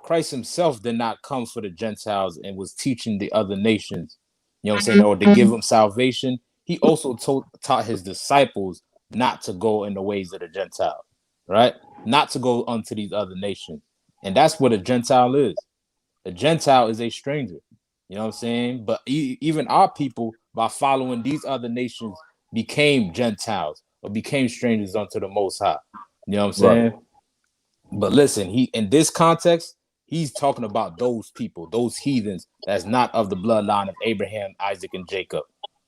did not come for the Gentiles and was teaching the other nations, you know what I'm saying, or to give them salvation. He also taught his disciples not to go in the ways of the Gentile, right? Not to go unto these other nations. And that's what a Gentile is. A Gentile is a stranger. You know what I'm saying? But even our people, by following these other nations, became Gentiles or became strangers unto the Most High. You know what I'm saying? Right. But listen, he in this context, he's talking about those people, those heathens that's not of the bloodline of Abraham, Isaac, and Jacob.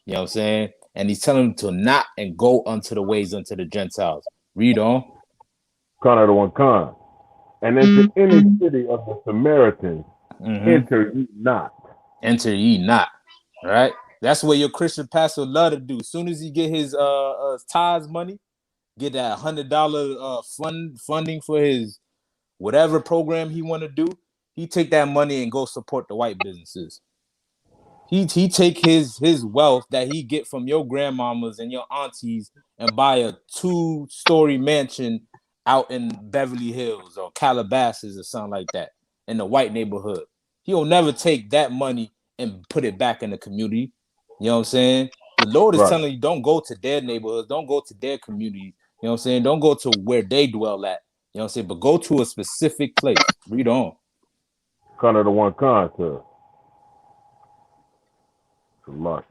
You know what I'm saying? And he's telling them to not and go unto the ways unto the Gentiles. Read on. Con. And into any city of the Samaritans, enter ye not. Enter ye not. All right. That's what your Christian pastor love to do. As soon as he get his tithes money, get that $100 funding for his whatever program he want to do, he take that money and go support the white businesses. He take his wealth that he get from your grandmamas and your aunties and buy a 2-story mansion out in Beverly Hills or Calabasas or something like that in the white neighborhood. He'll never take that money and put it back in the community. You know what I'm saying? The Lord is telling you, don't go to their neighborhoods, don't go to their communities. You know what I'm saying? Don't go to where they dwell at. You know what I'm saying? But go to a specific place. Read on. Con, sir. All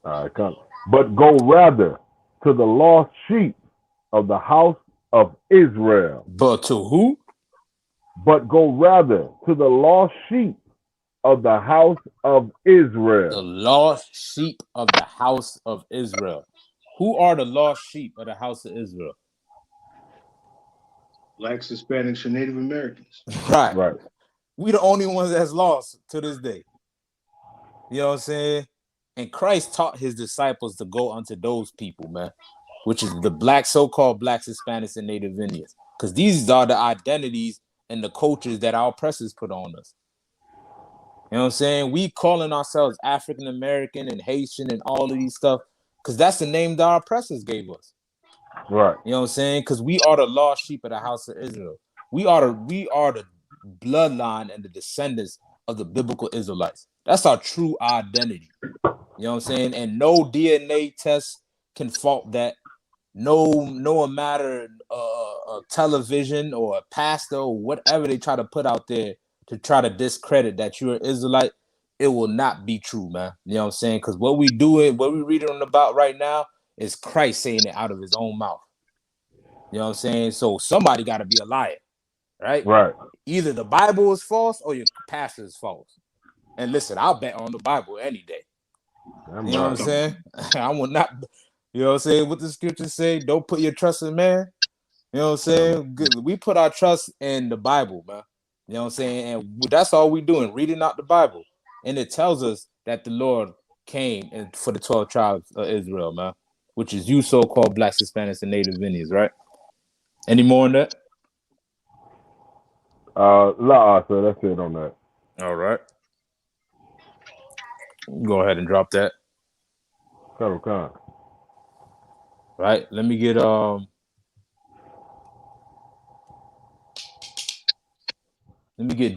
right, come. But go rather to the lost sheep of the house of Israel. But to who? But go rather to the lost sheep of the house of Israel. The lost sheep of the house of Israel. Who are the lost sheep of the house of Israel? Blacks, Hispanics, and Native Americans. Right. We the only ones that's lost to this day. You know what I'm saying? And Christ taught his disciples to go unto those people, man, which is the so-called blacks, Hispanics, and Native Indians. Because these are the identities and the cultures that our oppressors put on us. You know what I'm saying? We calling ourselves African American and Haitian and all of these stuff because that's the name that our oppressors gave us. Right. You know what I'm saying? Because we are the lost sheep of the house of Israel. We are the bloodline and the descendants of the biblical Israelites. That's our true identity. You know what I'm saying? And no DNA test can fault that. No matter a television or a pastor or whatever they try to put out there to try to discredit that you're an Israelite, it will not be true, man. You know what I'm saying? Because what we reading about right now is Christ saying it out of his own mouth. You know what I'm saying? So somebody got to be a liar, right? Right. Either the Bible is false or your pastor is false. And listen, I'll bet on the Bible any day. You know what I'm saying? I will not. You know what I'm saying? What the scriptures say, don't put your trust in man. You know what I'm saying? We put our trust in the Bible, man. You know what I'm saying? And that's all we doing, reading out the Bible. And it tells us that the Lord came for the 12 tribes of Israel, man, which is you so-called blacks, Hispanics, and Native Indians, right? Any more on that? So that's it on that. All right. Go ahead and drop that. Come. Right. Let me get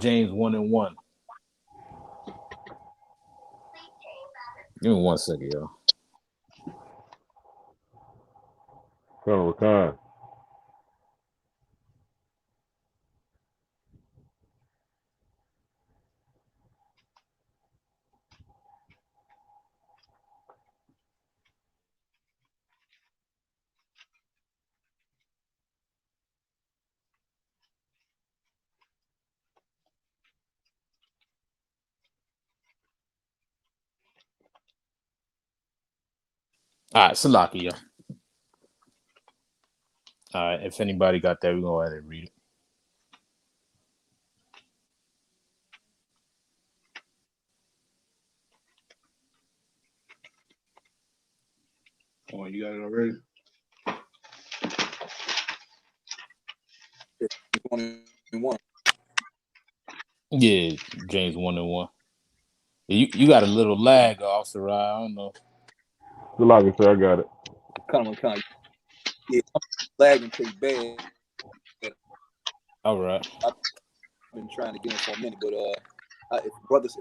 James 1:1. Give me 1 second, y'all. Come. All right, Salakia. All right, if anybody got that, we go ahead and read it. Oh, you got it already? Yeah, James 1:1. You got a little lag, Officer Rye. I don't know. Salakia, sir, I got it. Come on. Yeah, I'm lagging pretty bad. All right. I've been trying to get in for a minute, but if brothers.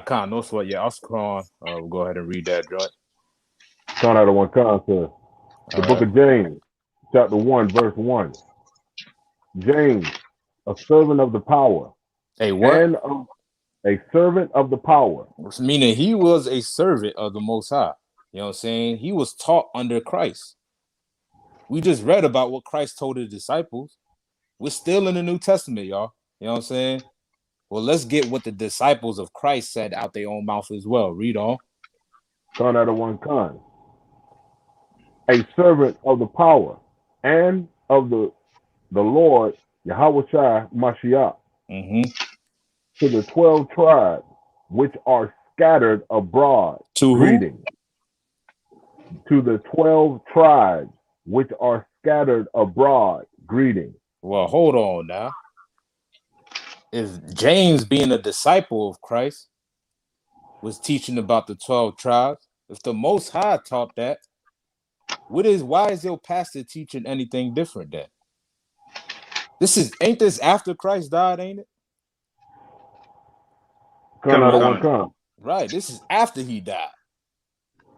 Khan, no sweat. Yeah, Oscar Khan. We'll go ahead and read that, joint. Count out of one con, sir. The book of James, chapter 1, verse 1. James, a servant of the power. Hey, what? And a servant of the power. Meaning he was a servant of the Most High. You know what I'm saying? He was taught under Christ. We just read about what Christ told his disciples. We're still in the New Testament, y'all. You know what I'm saying? Well, let's get what the disciples of Christ said out their own mouth as well. Read on. Count out of one con. A servant of the power and of the Lord, Yahweh Mashiach, to the 12 tribes which are scattered abroad. To greeting. To the 12 tribes which are scattered abroad. Greeting. Well, hold on now. If James, being a disciple of Christ, was teaching about the 12 tribes, if the Most High taught that, why is your pastor teaching anything different then? Ain't this after Christ died, ain't it? Count out of one con. Right, this is after he died.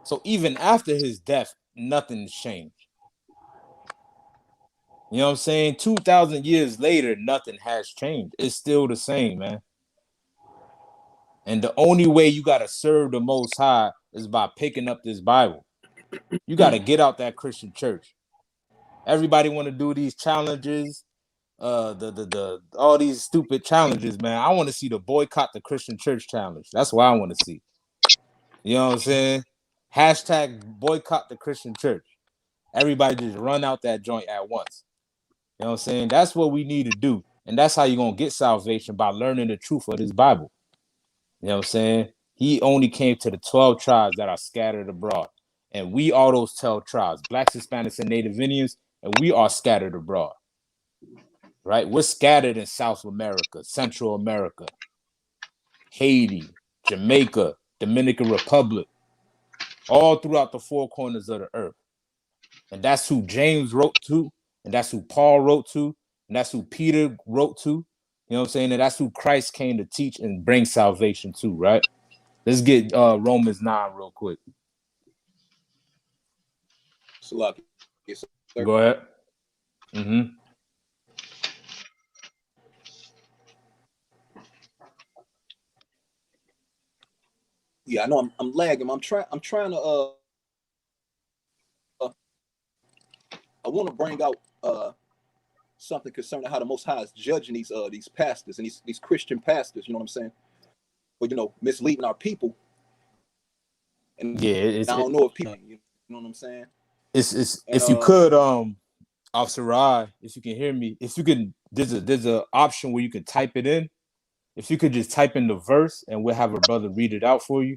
So even after his death, nothing's changed. You know what I'm saying? 2,000 years later, nothing has changed. It's still the same, man. And the only way you got to serve the Most High is by picking up this Bible. You got to get out that Christian church. Everybody want to do these challenges, all these stupid challenges, man. I want to see the boycott the Christian church challenge. That's what I want to see. You know what I'm saying? Hashtag boycott the Christian church. Everybody just run out that joint at once. You know what I'm saying? That's what we need to do. And that's how you're going to get salvation, by learning the truth of this Bible. You know what I'm saying? He only came to the 12 tribes that are scattered abroad. And we are those 12 tribes, Blacks, Hispanics, and Native Indians, and we are scattered abroad. Right? We're scattered in South America, Central America, Haiti, Jamaica, Dominican Republic, all throughout the four corners of the earth. And that's who James wrote to, and that's who Paul wrote to, and that's who Peter wrote to. You know what I'm saying? And that's who Christ came to teach and bring salvation to, right? Let's get Romans 9 real quick. Yes, sir. Go ahead. Yeah, I know I'm lagging. I'm trying to I want to bring out something concerning how the Most High is judging these pastors and these Christian pastors. You know what I'm saying? But misleading our people. And yeah, I don't know if people, you know what I'm saying? If you could, Officer Rye, if you can hear me, if you can, there's a option where you can type it in. If you could just type in the verse, and we'll have a brother read it out for you,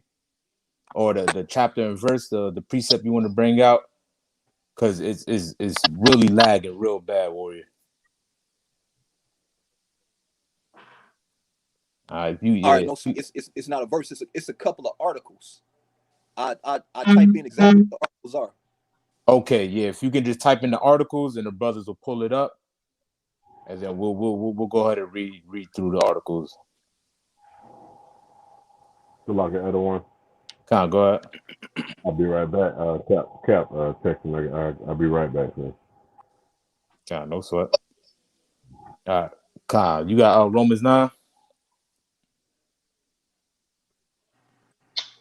or the chapter and verse, the precept you want to bring out, because it's really lagging real bad, warrior. All right, it's not a verse. It's a couple of articles. I type in exactly what the articles are. Okay, yeah. If you can just type in the articles, and the brothers will pull it up, and then we'll go ahead and read through the articles. So like the other one. Go ahead. I'll be right back. Cap, texting. I'll be right back, man. No sweat. All right, you got Romans 9.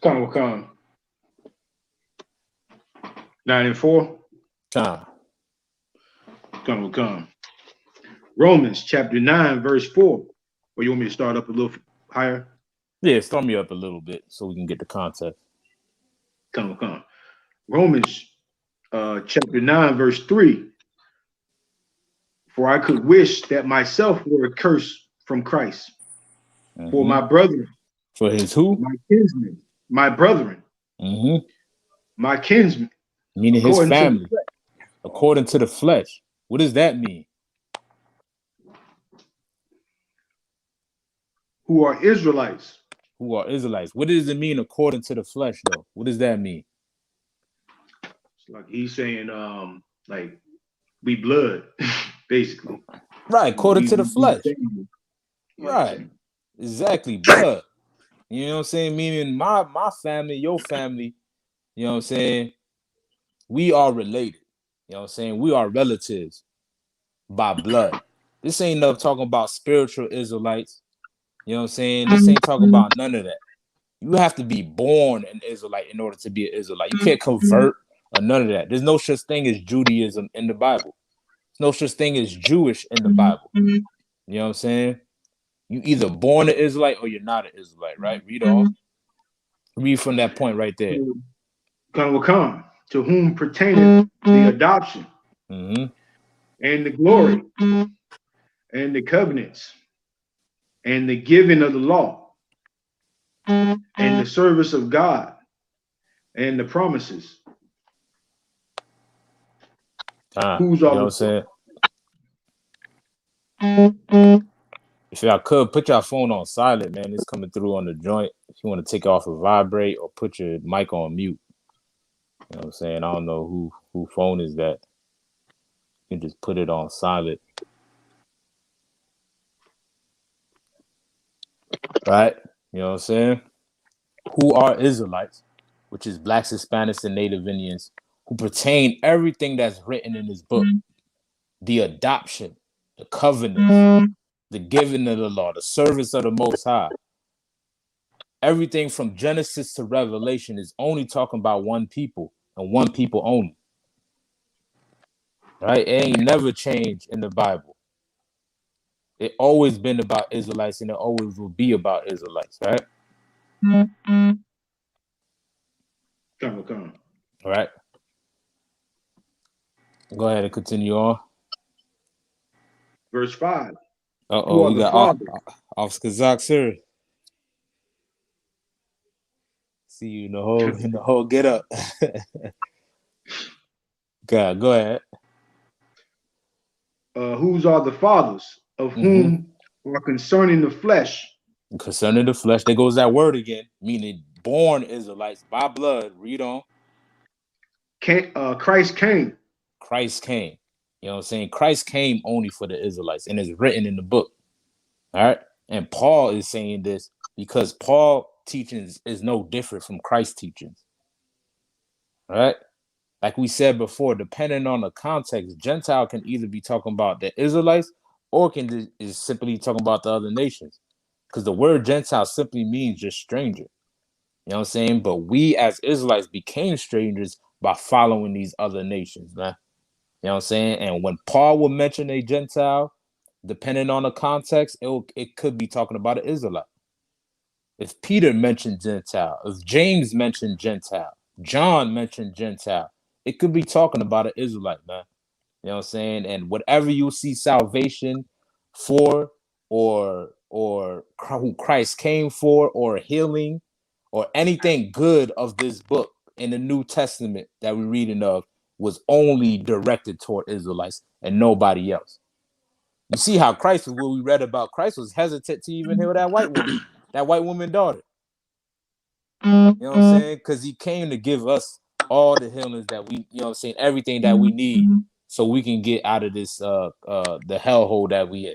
Come. 9 and 4. Come. Romans chapter 9, verse 4. Or you want me to start up a little higher? Yeah, start me up a little bit so we can get the context. Come. Romans chapter 9, verse 3. For I could wish that myself were accursed from Christ. For my brethren. For his who? My kinsmen. My brethren. My kinsmen. Meaning his family. According to the flesh. What does that mean? Who are Israelites. Who are Israelites. What does it mean according to the flesh, though? What does that mean? It's like he's saying, like, we blood, basically. Right, according to the flesh. Right. Exactly, blood. You know what I'm saying? Meaning my family, your family, you know what I'm saying? We are related. You know what I'm saying? We are relatives by blood. This ain't no talking about spiritual Israelites. You know what I'm saying? This ain't talking about none of that. You have to be born an Israelite in order to be an Israelite. You can't convert or none of that. There's no such thing as Judaism in the Bible. There's no such thing as Jewish in the Bible. You know what I'm saying? You either born an Israelite or you're not an Israelite, right? Read on. Read from that point right there. Come, to whom pertaineth the adoption and the glory and the covenants and the giving of the law and the service of God and the promises. Who's all, you know what I'm saying? If I could put your phone on silent, man, it's coming through on the joint. If you want to take it off of vibrate or put your mic on mute, you know what I'm saying? I don't know who phone is that. You can just put it on silent. Right? You know what I'm saying? Who are Israelites, which is blacks, Hispanics, and Native Indians, who pertain everything that's written in this book. The adoption, the covenants, the giving of the law, the service of the Most High. Everything from Genesis to Revelation is only talking about one people and one people only. Right? It ain't never changed in the Bible. It always been about Israelites and it always will be about Israelites, right? Come. All right. Go ahead and continue on. Verse 5. We got off Kazakh, sir. See you in the whole get up. God, go ahead. Whose are the fathers of whom are concerning the flesh. Concerning the flesh, there goes that word again, meaning born Israelites by blood. Read on. Christ came. Christ came. You know what I'm saying? Christ came only for the Israelites, and it's written in the book. All right. And Paul is saying this because Paul teachings is no different from Christ's teachings. All right. Like we said before, depending on the context, Gentile can either be talking about the Israelites or is simply talking about the other nations. Because the word Gentile simply means just stranger. You know what I'm saying? But we as Israelites became strangers by following these other nations, man. You know what I'm saying? And when Paul would mention a Gentile, depending on the context, it could be talking about an Israelite. If Peter mentioned Gentile, if James mentioned Gentile, John mentioned Gentile, it could be talking about an Israelite, man. You know what I'm saying? And whatever you see salvation for, or who Christ came for, or healing, or anything good of this book in the New Testament that we're reading of, was only directed toward Israelites and nobody else. You see how Christ, what we read about Christ, was hesitant to even heal that white woman daughter. You know what I'm saying? Because he came to give us all the healings that we, you know what I'm saying, everything that we need so we can get out of this the hellhole that we in.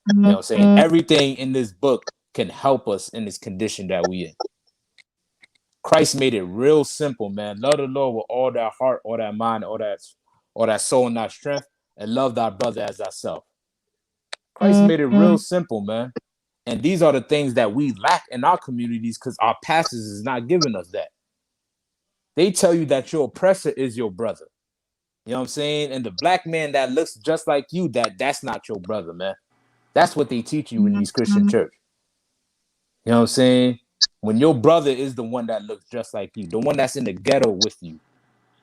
You know what I'm saying? Everything in this book can help us in this condition that we in. Christ made it real simple, man. Love the Lord with all that heart, all that mind, all that soul and that strength, and love thy brother as thyself. Christ made it real simple, man. And these are the things that we lack in our communities because our pastors is not giving us that. They tell you that your oppressor is your brother. You know what I'm saying? And the black man that looks just like you, that's not your brother, man. That's what they teach you in these Christian church. You know what I'm saying? When your brother is the one that looks just like you, the one that's in the ghetto with you, you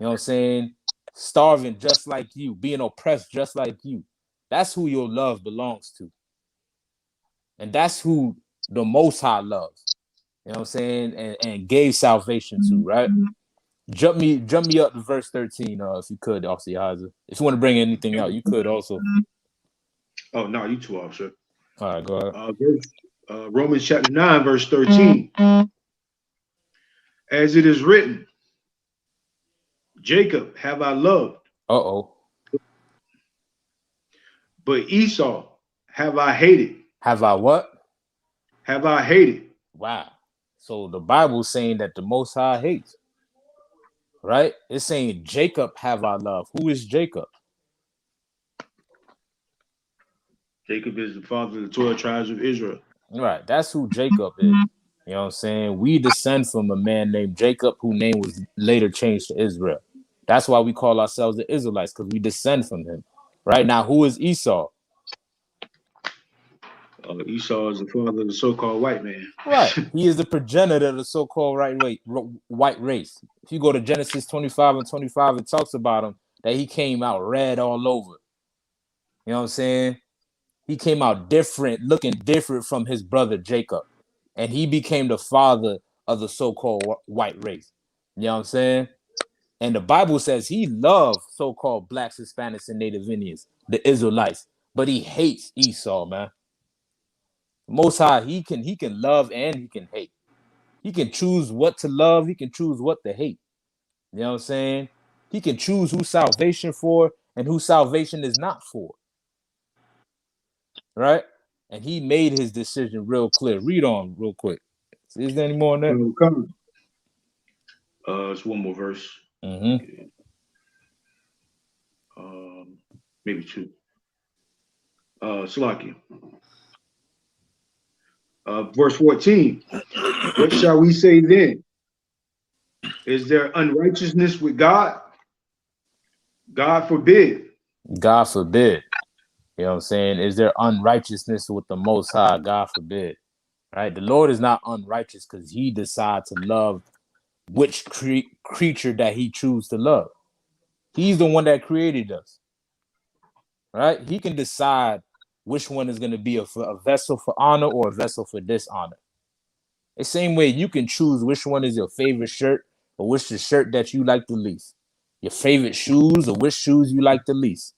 know what I'm saying? Starving just like you, being oppressed just like you. That's who your love belongs to. And that's who the Most High loves. You know what I'm saying? And gave salvation to, right? Jump me up to verse 13, if you could, Officer Yahaza. If you want to bring anything out, you could also. Oh, no, you too, officer. All right, go ahead. Romans chapter 9, verse 13. As it is written, Jacob have I loved. But Esau have I hated. Have I what? Have I hated. Wow. So the Bible's saying that the Most High hates. Right? It's saying Jacob have I loved. Who is Jacob? Jacob is the father of the 12 tribes of Israel. Right. That's who Jacob is. You know what I'm saying? We descend from a man named Jacob, whose name was later changed to Israel. That's why we call ourselves the Israelites, because we descend from him. Right now, who is Esau? Esau is the father of the so-called white man. Right. He is the progenitor of the so-called white race. If you go to Genesis 25 and 25, it talks about him that he came out red all over. You know what I'm saying? He came out different, looking different from his brother Jacob. And he became the father of the so-called white race. You know what I'm saying? And the Bible says he loved so-called blacks, Hispanics, and Native Indians, the Israelites. But he hates Esau, man. Most High, he can love and he can hate. He can choose what to love. He can choose what to hate. You know what I'm saying? He can choose who salvation for and who salvation is not for. Right? And he made his decision real clear. Read on real quick. Is there any more on that? It's one more verse. Maybe two. Salaki. Verse 14. What shall we say then? Is there unrighteousness with God? God forbid. God forbid. You know what I'm saying? Is there unrighteousness with the Most High? God forbid. Right? The Lord is not unrighteous because he decides to love which creature that he chooses to love. He's the one that created us. Right? He can decide which one is going to be a vessel for honor or a vessel for dishonor. The same way you can choose which one is your favorite shirt or which the shirt that you like the least. Your favorite shoes or which shoes you like the least.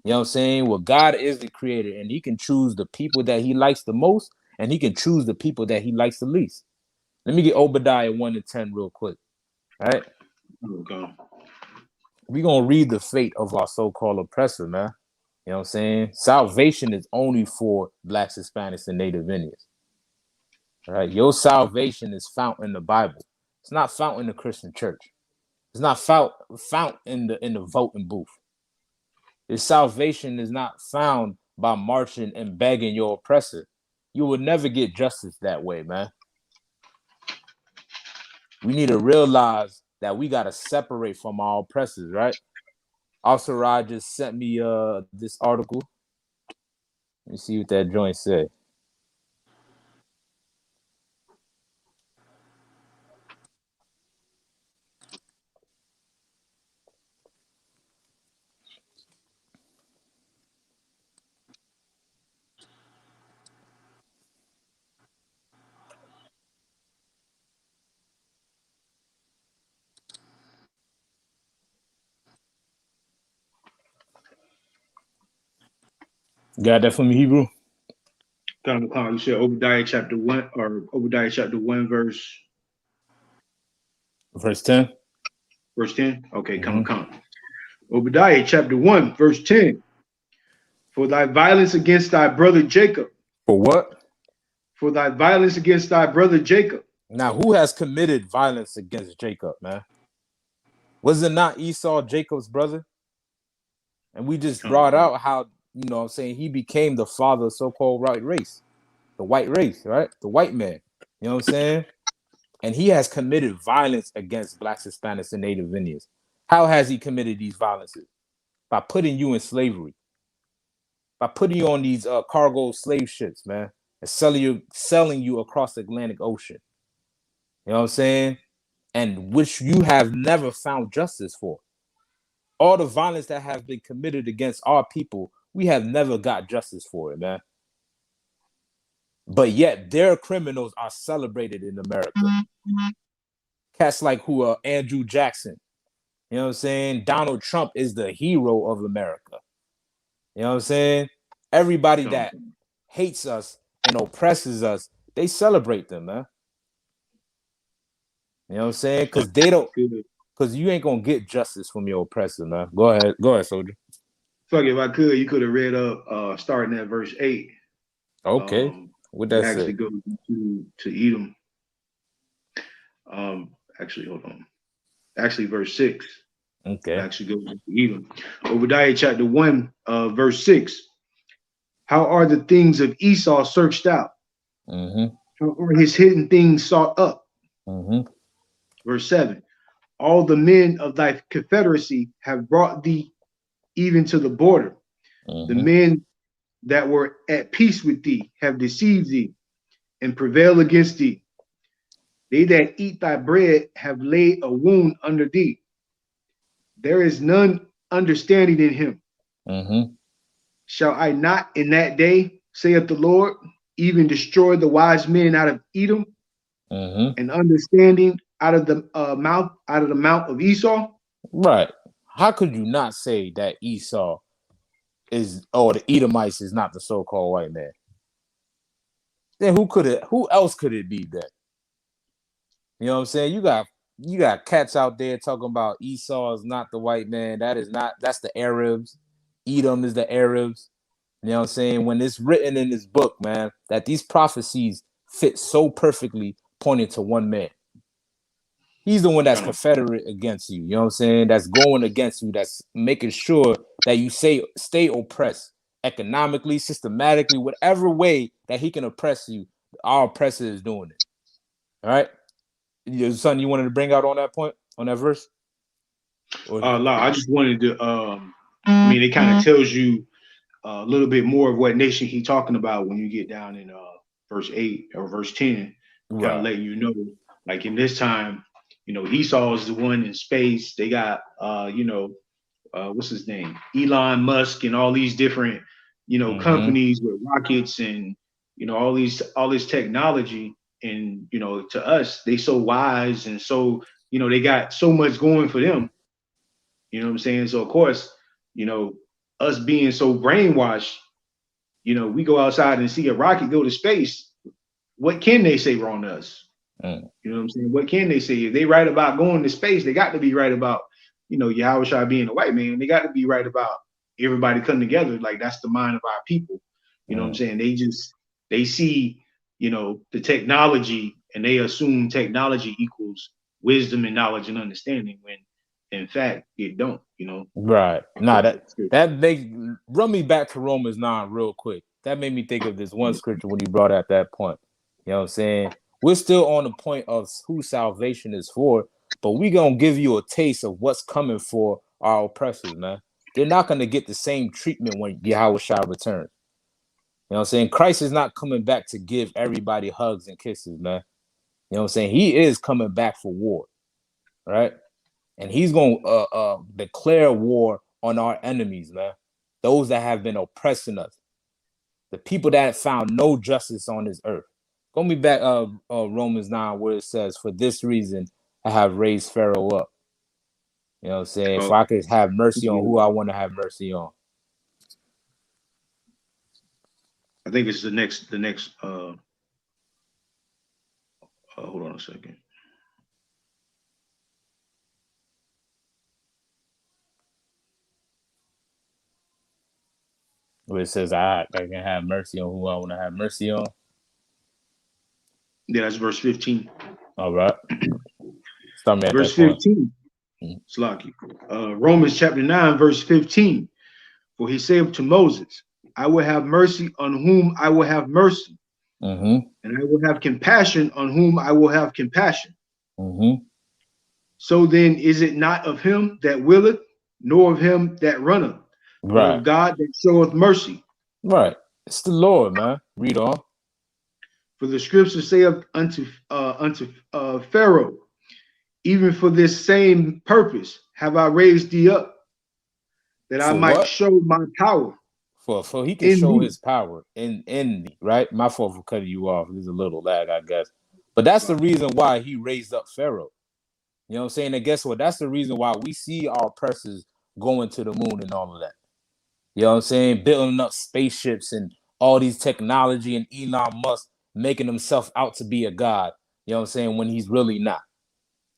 You know what I'm saying? Well, God is the creator and he can choose the people that he likes the most and he can choose the people that he likes the least. Let me get Obadiah 1 to 10 real quick. All right? Okay. We're going to read the fate of our so-called oppressor, man. You know what I'm saying? Salvation is only for blacks, Hispanics, and Native Indians. All right? Your salvation is found in the Bible. It's not found in the Christian church. It's not found in the voting booth. Your salvation is not found by marching and begging your oppressor. You will never get justice that way, man. We need to realize that we got to separate from our oppressors, right? Officer Rod just sent me this article. Let me see what that joint said. Got that from Hebrew? You said Obadiah chapter 1 or Obadiah chapter 1 verse 10. Verse 10. Okay, come. Obadiah chapter 1 verse 10. For thy violence against thy brother Jacob. For what? For thy violence against thy brother Jacob. Now, who has committed violence against Jacob, man? Was it not Esau, Jacob's brother? And we just brought out how, you know what I'm saying, he became the father of so-called white race. The white race, right? The white man. You know what I'm saying? And he has committed violence against blacks, Hispanics, and Native Indians. How has he committed these violences? By putting you in slavery. By putting you on these cargo slave ships, man. And selling you across the Atlantic Ocean. You know what I'm saying? And which you have never found justice for. All the violence that have been committed against our people, we have never got justice for it, man. But yet their criminals are celebrated in America. Cats like who Andrew Jackson. You know what I'm saying? Donald Trump is the hero of America. You know what I'm saying? Everybody that hates us and oppresses us, they celebrate them, man. You know what I'm saying? Because they don't, because you ain't gonna get justice from your oppressor, man. Go ahead, soldier. Fuck, if I could, you could have read up starting at verse 8. Okay. What that actually say? goes to Edom. Actually, hold on. Actually, verse 6. Okay. It actually goes to Edom. Obadiah chapter 1, verse 6. How are the things of Esau searched out? Mm-hmm. How are his hidden things sought up? Mm-hmm. Verse 7. All the men of thy confederacy have brought thee even to the border. Mm-hmm. The men that were at peace with thee have deceived thee and prevail against thee. They that eat thy bread have laid a wound under thee. There is none understanding in him. Mm-hmm. Shall I not in that day, saith the Lord, even destroy the wise men out of Edom, Mm-hmm. and understanding out of the mount of Esau? Right. How could you not say that Esau is, or the Edomites is not the so-called white man? Then who else could it be then? You know what I'm saying? You got cats out there talking about Esau is not the white man. That's the Arabs. Edom is the Arabs. You know what I'm saying? When it's written in this book, man, that these prophecies fit so perfectly pointing to one man. He's the one that's confederate against you. You know what I'm saying? That's going against you. That's making sure that you stay oppressed economically, systematically, whatever way that he can oppress you. Our oppressor is doing it. All right. There's something you wanted to bring out on that point, on that verse? I just wanted to, I mean, it kind of tells you a little bit more of what nation he's talking about when you get down in verse 8 or verse 10, kind of letting you know, like in this time, you know, Esau is the one in space. They got, what's his name? Elon Musk and all these different, companies with rockets and, all this technology. And, to us, they so wise and so, they got so much going for them. You know what I'm saying? So, of course, us being so brainwashed, we go outside and see a rocket go to space. What can they say wrong to us? You know what I'm saying? What can they say? If they right about going to space, they got to be right about, Yahushua being a white man. They got to be right about everybody coming together. Like, that's the mind of our people. You know what I'm saying? They see, the technology and they assume technology equals wisdom and knowledge and understanding when in fact it don't, Right. Nah, that run me back to Romans 9 real quick. That made me think of this one scripture when you brought out that point. You know what I'm saying? We're still on the point of who salvation is for, but we're gonna give you a taste of what's coming for our oppressors, man. They're not gonna get the same treatment when Yahweh shall return. You know what I'm saying? Christ is not coming back to give everybody hugs and kisses, man. You know what I'm saying? He is coming back for war, right? And he's going to declare war on our enemies, man. Those that have been oppressing us. The people that have found no justice on this earth. Go me back Romans 9 where it says, for this reason, I have raised Pharaoh up. You know what I'm saying? If I could have mercy on who I want to have mercy on. I think it's the next, hold on a second. Where it says I can have mercy on who I want to have mercy on. Yeah, that's verse 15. All right. Start me at verse that 15. Slaki. Romans chapter 9, verse 15. For he said to Moses, I will have mercy on whom I will have mercy, and I will have compassion on whom I will have compassion. So then is it not of him that willeth, nor of him that runneth, but of God that showeth mercy. Right. It's the Lord, man. Read on. For the scripture saith unto unto Pharaoh, even for this same purpose have I raised thee up, that I For might what? show my power. For he can in show thee. his power in me, right? My fault for cutting you off. There's a little lag, I guess. But that's the reason why he raised up Pharaoh. You know what I'm saying? And guess what? That's the reason why we see our oppressors going to the moon and all of that. You know what I'm saying? Building up spaceships and all these technology, and Elon Musk making himself out to be a god. You know what I'm saying? When he's really not.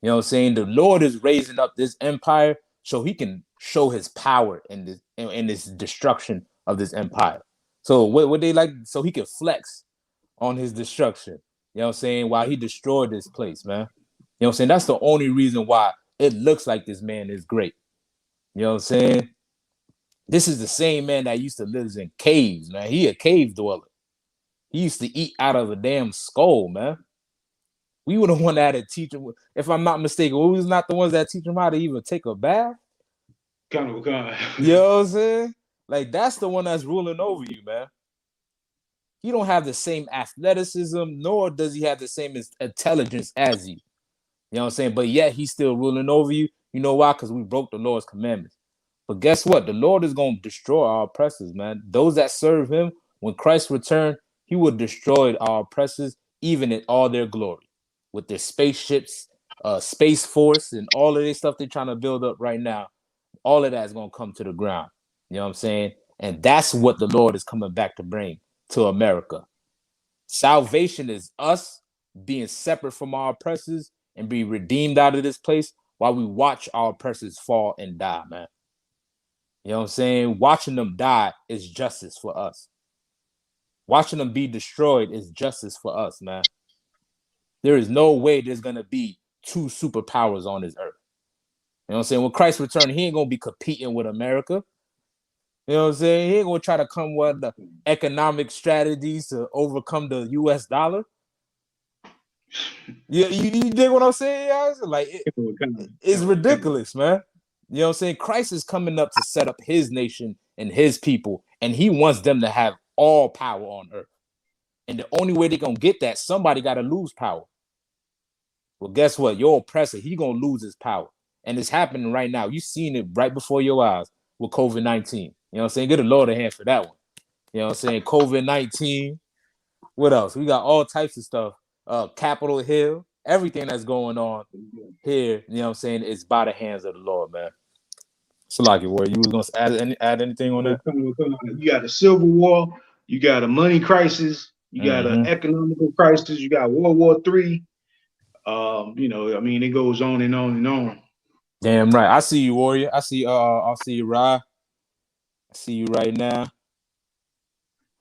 You know what I'm saying? The Lord is raising up this empire so he can show his power in this destruction of this empire. So what they like, so he can flex on his destruction. You know what I'm saying? While he destroyed this place, man. You know what I'm saying? That's the only reason why it looks like this man is great. You know what I'm saying? This is the same man that used to live in caves, man. He a cave dweller. He used to eat out of a damn skull, man. We were the one that had to teach him. If I'm not mistaken, we was not the ones that teach him how to even take a bath. Kind of. You know what I'm saying? Like, that's the one that's ruling over you, man. He don't have the same athleticism, nor does he have the same intelligence as you. You know what I'm saying? But yet he's still ruling over you. You know why? Because we broke the Lord's commandments. But guess what? The Lord is going to destroy our oppressors, man. Those that serve him, when Christ returned, he will destroy our oppressors, even in all their glory. With their spaceships, Space Force, and all of this stuff they're trying to build up right now, all of that is going to come to the ground. You know what I'm saying? And that's what the Lord is coming back to bring to America. Salvation is us being separate from our oppressors and be redeemed out of this place while we watch our oppressors fall and die, man. You know what I'm saying? Watching them die is justice for us. Watching them be destroyed is justice for us, man. There is no way there's going to be two superpowers on this earth. You know what I'm saying? When Christ returns, he ain't going to be competing with America. You know what I'm saying? He ain't going to try to come with the economic strategies to overcome the US dollar. Yeah, you dig what I'm saying, guys? Like, it's ridiculous, man. You know what I'm saying? Christ is coming up to set up his nation and his people, and he wants them to have all power on earth. And the only way they're going to get that, somebody got to lose power. Well, guess what? Your oppressor, he going to lose his power. And it's happening right now. You've seen it right before your eyes with COVID-19. You know what I'm saying? Get a Lord a hand for that one. You know what I'm saying? COVID-19. What else? We got all types of stuff. Capitol Hill. Everything that's going on here, you know what I'm saying, is by the hands of the Lord, man. Salaki, where you was gonna add anything on that? You got a civil war, you got a money crisis, you got an economical crisis, you got World War III. You know, I mean, it goes on and on and on. Damn right. I see you, Warrior. I see you, Ra. I see you right now.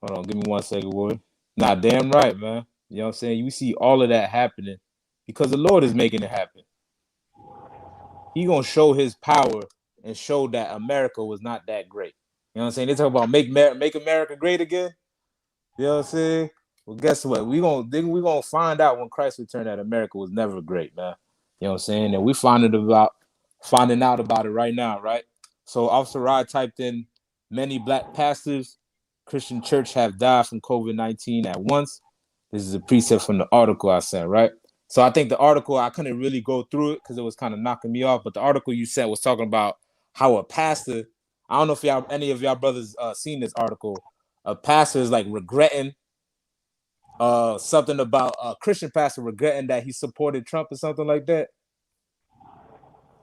Hold on, give me 1 second, Warrior. Nah, damn right, man. You know what I'm saying? You see all of that happening because the Lord is making it happen. He gonna show his power and show that America was not that great. You know what I'm saying? They talk about make America great again. You know what I'm saying? Well, guess what? We gonna find out when Christ returned that America was never great, man. You know what I'm saying? And we finding out about it right now, right? So Officer Rod typed in many black pastors, Christian church have died from COVID-19 at once. This is a precept from the article I sent, right? So I think the article, I couldn't really go through it because it was kind of knocking me off, but the article you sent was talking about how a pastor, I don't know if any of y'all brothers seen this article, a pastor is like regretting something about a Christian pastor regretting that he supported Trump or something like that.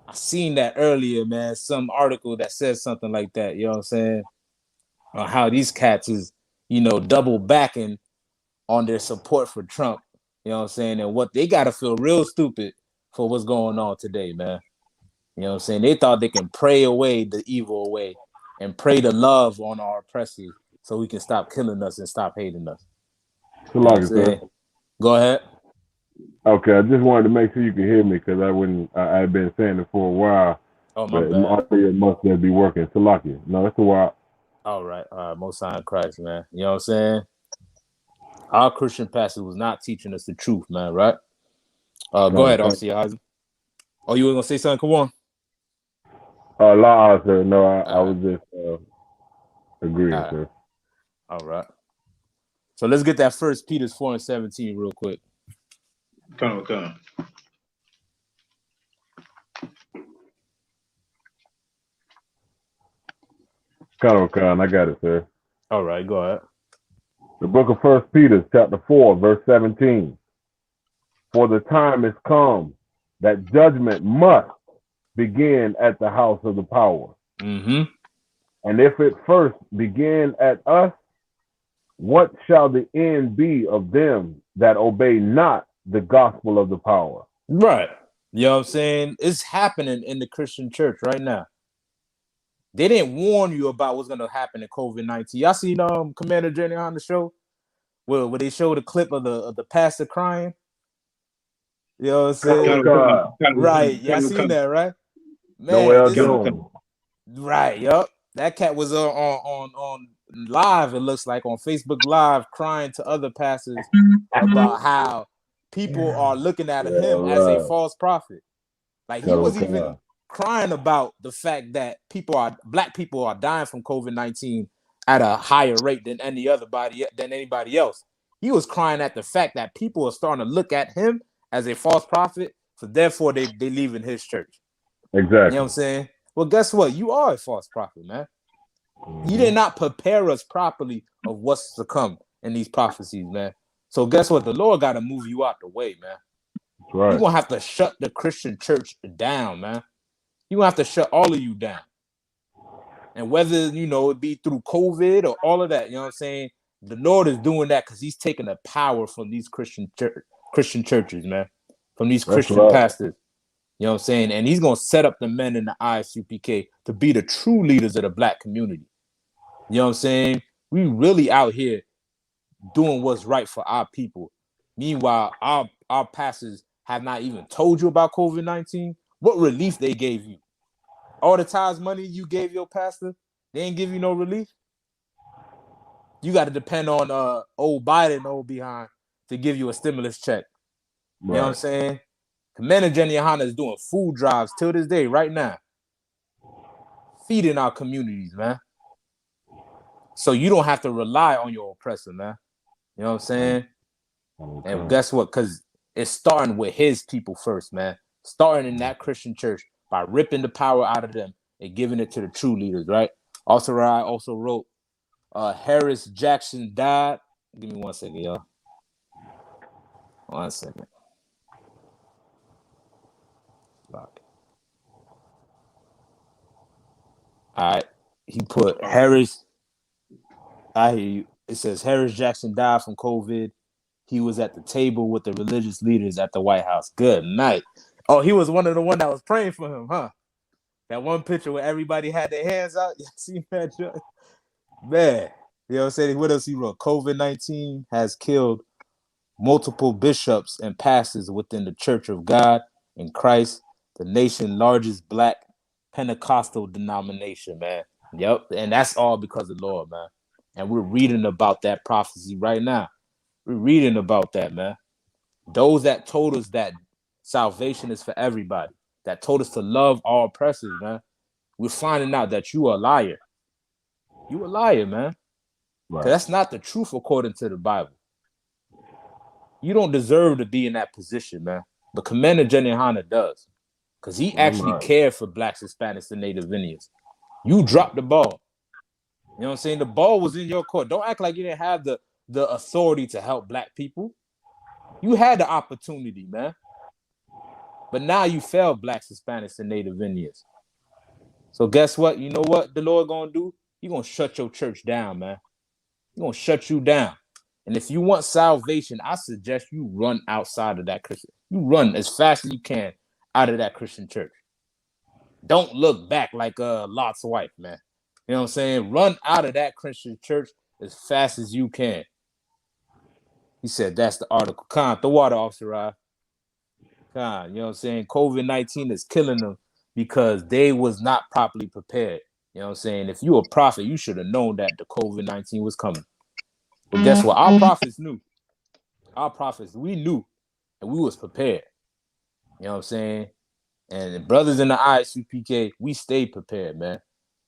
I seen that earlier, man. Some article that says something like that. You know what I'm saying? How these cats is, double backing on their support for Trump. You know what I'm saying? And what they gotta feel real stupid for what's going on today, man. You know what I'm saying? They thought they can pray away the evil away and pray the love on our oppressors so we can stop killing us and stop hating us. You know what I'm saying? Go ahead. Okay, I just wanted to make sure you can hear me because I've been saying it for a while. Oh, my bad. Audio must be working. Salaki. No, it's a while. All right. Most High in Christ, man. You know what I'm saying? Our Christian pastor was not teaching us the truth, man, right? Go ahead, R.C. Eisen. Oh, you were going to say something? Come on. La, sir. No, I was just agreeing, sir. All right. So let's get that First Peter 4:17 real quick. Come. Con, I got it, sir. All right, go ahead. The book of 1 Peter, chapter 4, verse 17. For the time is come that judgment must begin at the house of the power. Mm-hmm. And if it first begin at us, what shall the end be of them that obey not the gospel of the power? Right. You know what I'm saying? It's happening in the Christian church right now. They didn't warn you about what's going to happen in COVID-19. Y'all seen Commander Jenny on the show? Where they showed a clip of the pastor crying? You know what I'm saying? Right. Y'all seen that, right? Man, Noel this Jones. right, yup. That cat was on live, it looks like, on Facebook Live, crying to other pastors about how people are looking at him as a false prophet. Like, he was even crying about the fact that black people are dying from COVID-19 at a higher rate than anybody else. He was crying at the fact that people are starting to look at him as a false prophet, so therefore they leaving his church. Exactly. You know what I'm saying? Well, guess what? You are a false prophet, man. You did not prepare us properly of what's to come in these prophecies, man. So guess what? The Lord got to move you out the way, man. That's right. You're going to have to shut the Christian church down, man. You're going to have to shut all of you down. And whether, it be through COVID or all of that, you know what I'm saying? The Lord is doing that because he's taking the power from these Christian churches, man. From these Christian pastors. You know what I'm saying? And he's going to set up the men in the I.S.U.P.K to be the true leaders of the black community. You know what I'm saying? We really out here doing what's right for our people. Meanwhile, our pastors have not even told you about COVID-19. What relief they gave you? All the tithes money you gave your pastor, they ain't give you no relief. You got to depend on old Biden, old behind, to give you a stimulus check. You know what I'm saying? Commander Jenny YAHANNA is doing food drives till this day, right now. Feeding our communities, man. So you don't have to rely on your oppressor, man. You know what I'm saying? Okay. And guess what? Because it's starting with his people first, man. Starting in that Christian church by ripping the power out of them and giving it to the true leaders, right? Also, I also wrote Harris Jackson died. Give me 1 second, y'all. 1 second. Fuck. All right. He put Harris. I hear you. It says Harris Jackson died from COVID. He was at the table with the religious leaders at the White House. Good night. Oh, he was one of the one that was praying for him, huh? That one picture where everybody had their hands out. You see that? Man, you know what I'm saying? What else he wrote? COVID-19 has killed multiple bishops and pastors within the Church of God in Christ, the nation's largest black Pentecostal denomination, man. Yep. And that's all because of the Lord, man. And we're reading about that prophecy right now. We're reading about that, man. Those that told us that salvation is for everybody, that told us to love all oppressors, man. We're finding out that you are a liar. You a liar, man. Because that's not the truth according to the Bible. You don't deserve to be in that position, man. But Commander Jenny YAHANNA does. Because he actually cared for blacks, Hispanics, and Native Indians. You dropped the ball. You know what I'm saying? The ball was in your court. Don't act like you didn't have the authority to help black people. You had the opportunity, man. But now you failed blacks, Hispanics, and Native Indians. So guess what? You know what the Lord gonna do? He's gonna shut your church down, man. He's gonna shut you down. And if you want salvation, I suggest you run outside of that Christian. You run as fast as you can out of that Christian church. Don't look back like Lot's wife, man. You know what I'm saying? Run out of that Christian church as fast as you can. He said that's the article. Khan, the water officer, Khan, you know what I'm saying? COVID-19 is killing them because they was not properly prepared. You know what I'm saying? If you a prophet, you should have known that the COVID-19 was coming. But guess what? Our prophets knew. Our prophets, we knew, and we was prepared. You know what I'm saying? And the brothers in the I.S.U.P.K, we stayed prepared, man.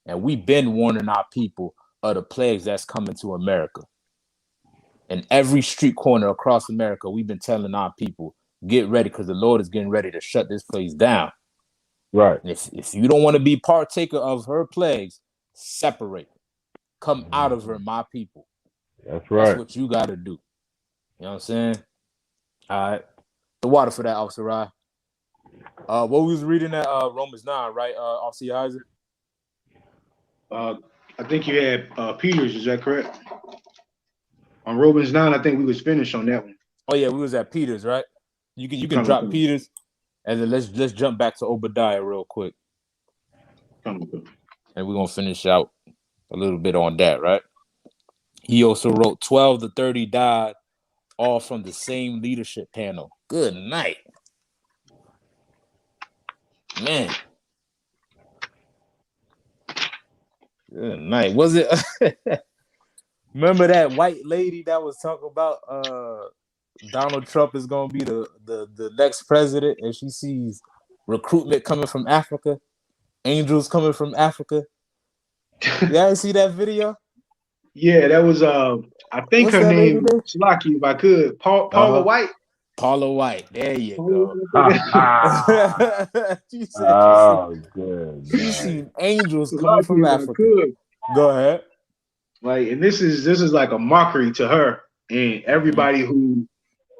And we've been warning our people of the plagues that's coming to America. In every street corner across America, we've been telling our people get ready, because the Lord is getting ready to shut this place down. Right. If you don't want to be partaker of her plagues, separate. Come out of her, my people. That's right. That's what you got to do. You know what I'm saying? All right. The water for that, Officer Rye. What we was reading at Romans 9, right, Officer Isaac? I think you had Peters, is that correct? On Romans 9, I think we was finished on that one. Oh yeah, we was at Peters, right? You can drop Peters, and then let's jump back to Obadiah real quick. And we're gonna finish out a little bit on that, right? He also wrote 12 to 30 died, all from the same leadership panel. Good night. Man. Good night. Was it remember that white lady that was talking about Donald Trump is gonna be the next president, and she sees recruitment coming from Africa, angels coming from Africa? You guys see that video? Yeah, that was I think What's her that name lady Slocky, if I could. Paula White. Paula White. There you go. She said she seen angels coming from Africa. Go ahead. Like, and this is like a mockery to her and everybody who,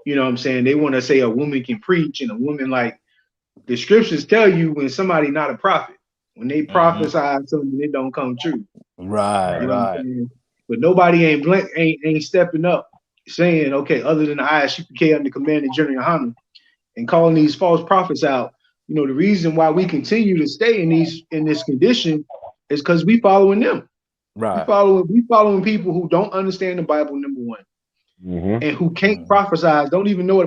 you know what I'm saying, they want to say a woman can preach, and a woman, like, the scriptures tell you when somebody not a prophet, when they prophesy something, it don't come true. Right, you know right. But nobody ain't stepping up saying, okay, other than the I.S.U.P.K under command of General YAHANNA, and calling these false prophets out. You know, the reason why we continue to stay in this condition is because we following them. Right. We following people who don't understand the Bible, number one, and who can't prophesy, probably don't even know what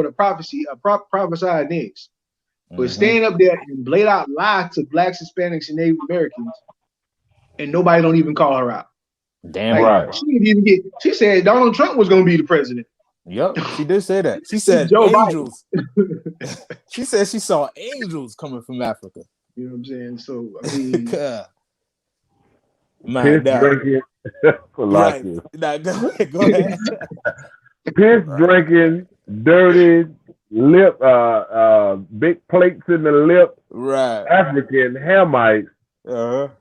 a prophesying is. But stand up there and blade out lies to blacks, Hispanics, and Native Americans, and nobody don't even call her out. Damn right. She said Donald Trump was going to be the president. Yep, she did say that. She said angels. She said she saw angels coming from Africa. You know what I'm saying? So I mean, man, drinking. Right. Now, go ahead. Piss drinking, dirty lip, big plates in the lip. Right. African Hamites.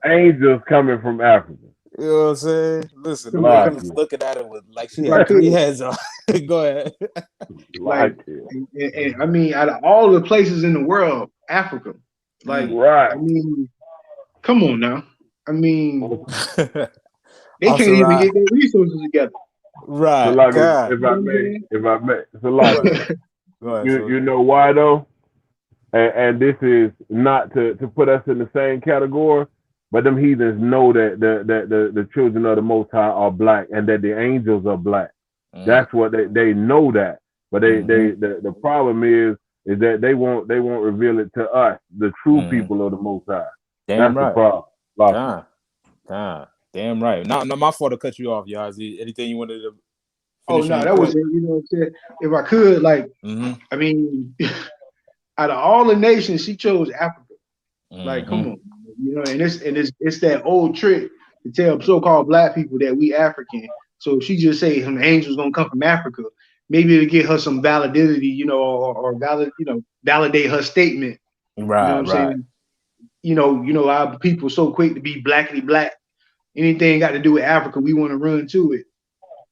Angels coming from Africa. You know what I'm saying? Listen, the way he was looking at it with like she had 3 heads on. Go ahead. And I mean, out of all the places in the world, Africa, like, I mean, come on now. I mean, they can't even get their resources together. Right. So like, if I may, so like, you know why though? And this is not to put us in the same category, but them heathens know that the children of the Most High are black and that the angels are black. That's what they know that. But the problem is that they won't reveal it to us, the true people of the Most High. Damn That's right. the problem. Damn right. Not my fault to cut you off, Yazi. Anything you wanted to? Oh no, that was it. You know what I'm saying? If I could, like, I mean, out of all the nations, she chose Africa. Like, come on, you know, and it's that old trick to tell so-called black people that we African. So if she just say some angels gonna come from Africa, maybe it'll get her some validity, you know, or validate her statement. Right. You know what I'm saying? You know, our people so quick to be blackity black. Anything got to do with Africa, we want to run to it.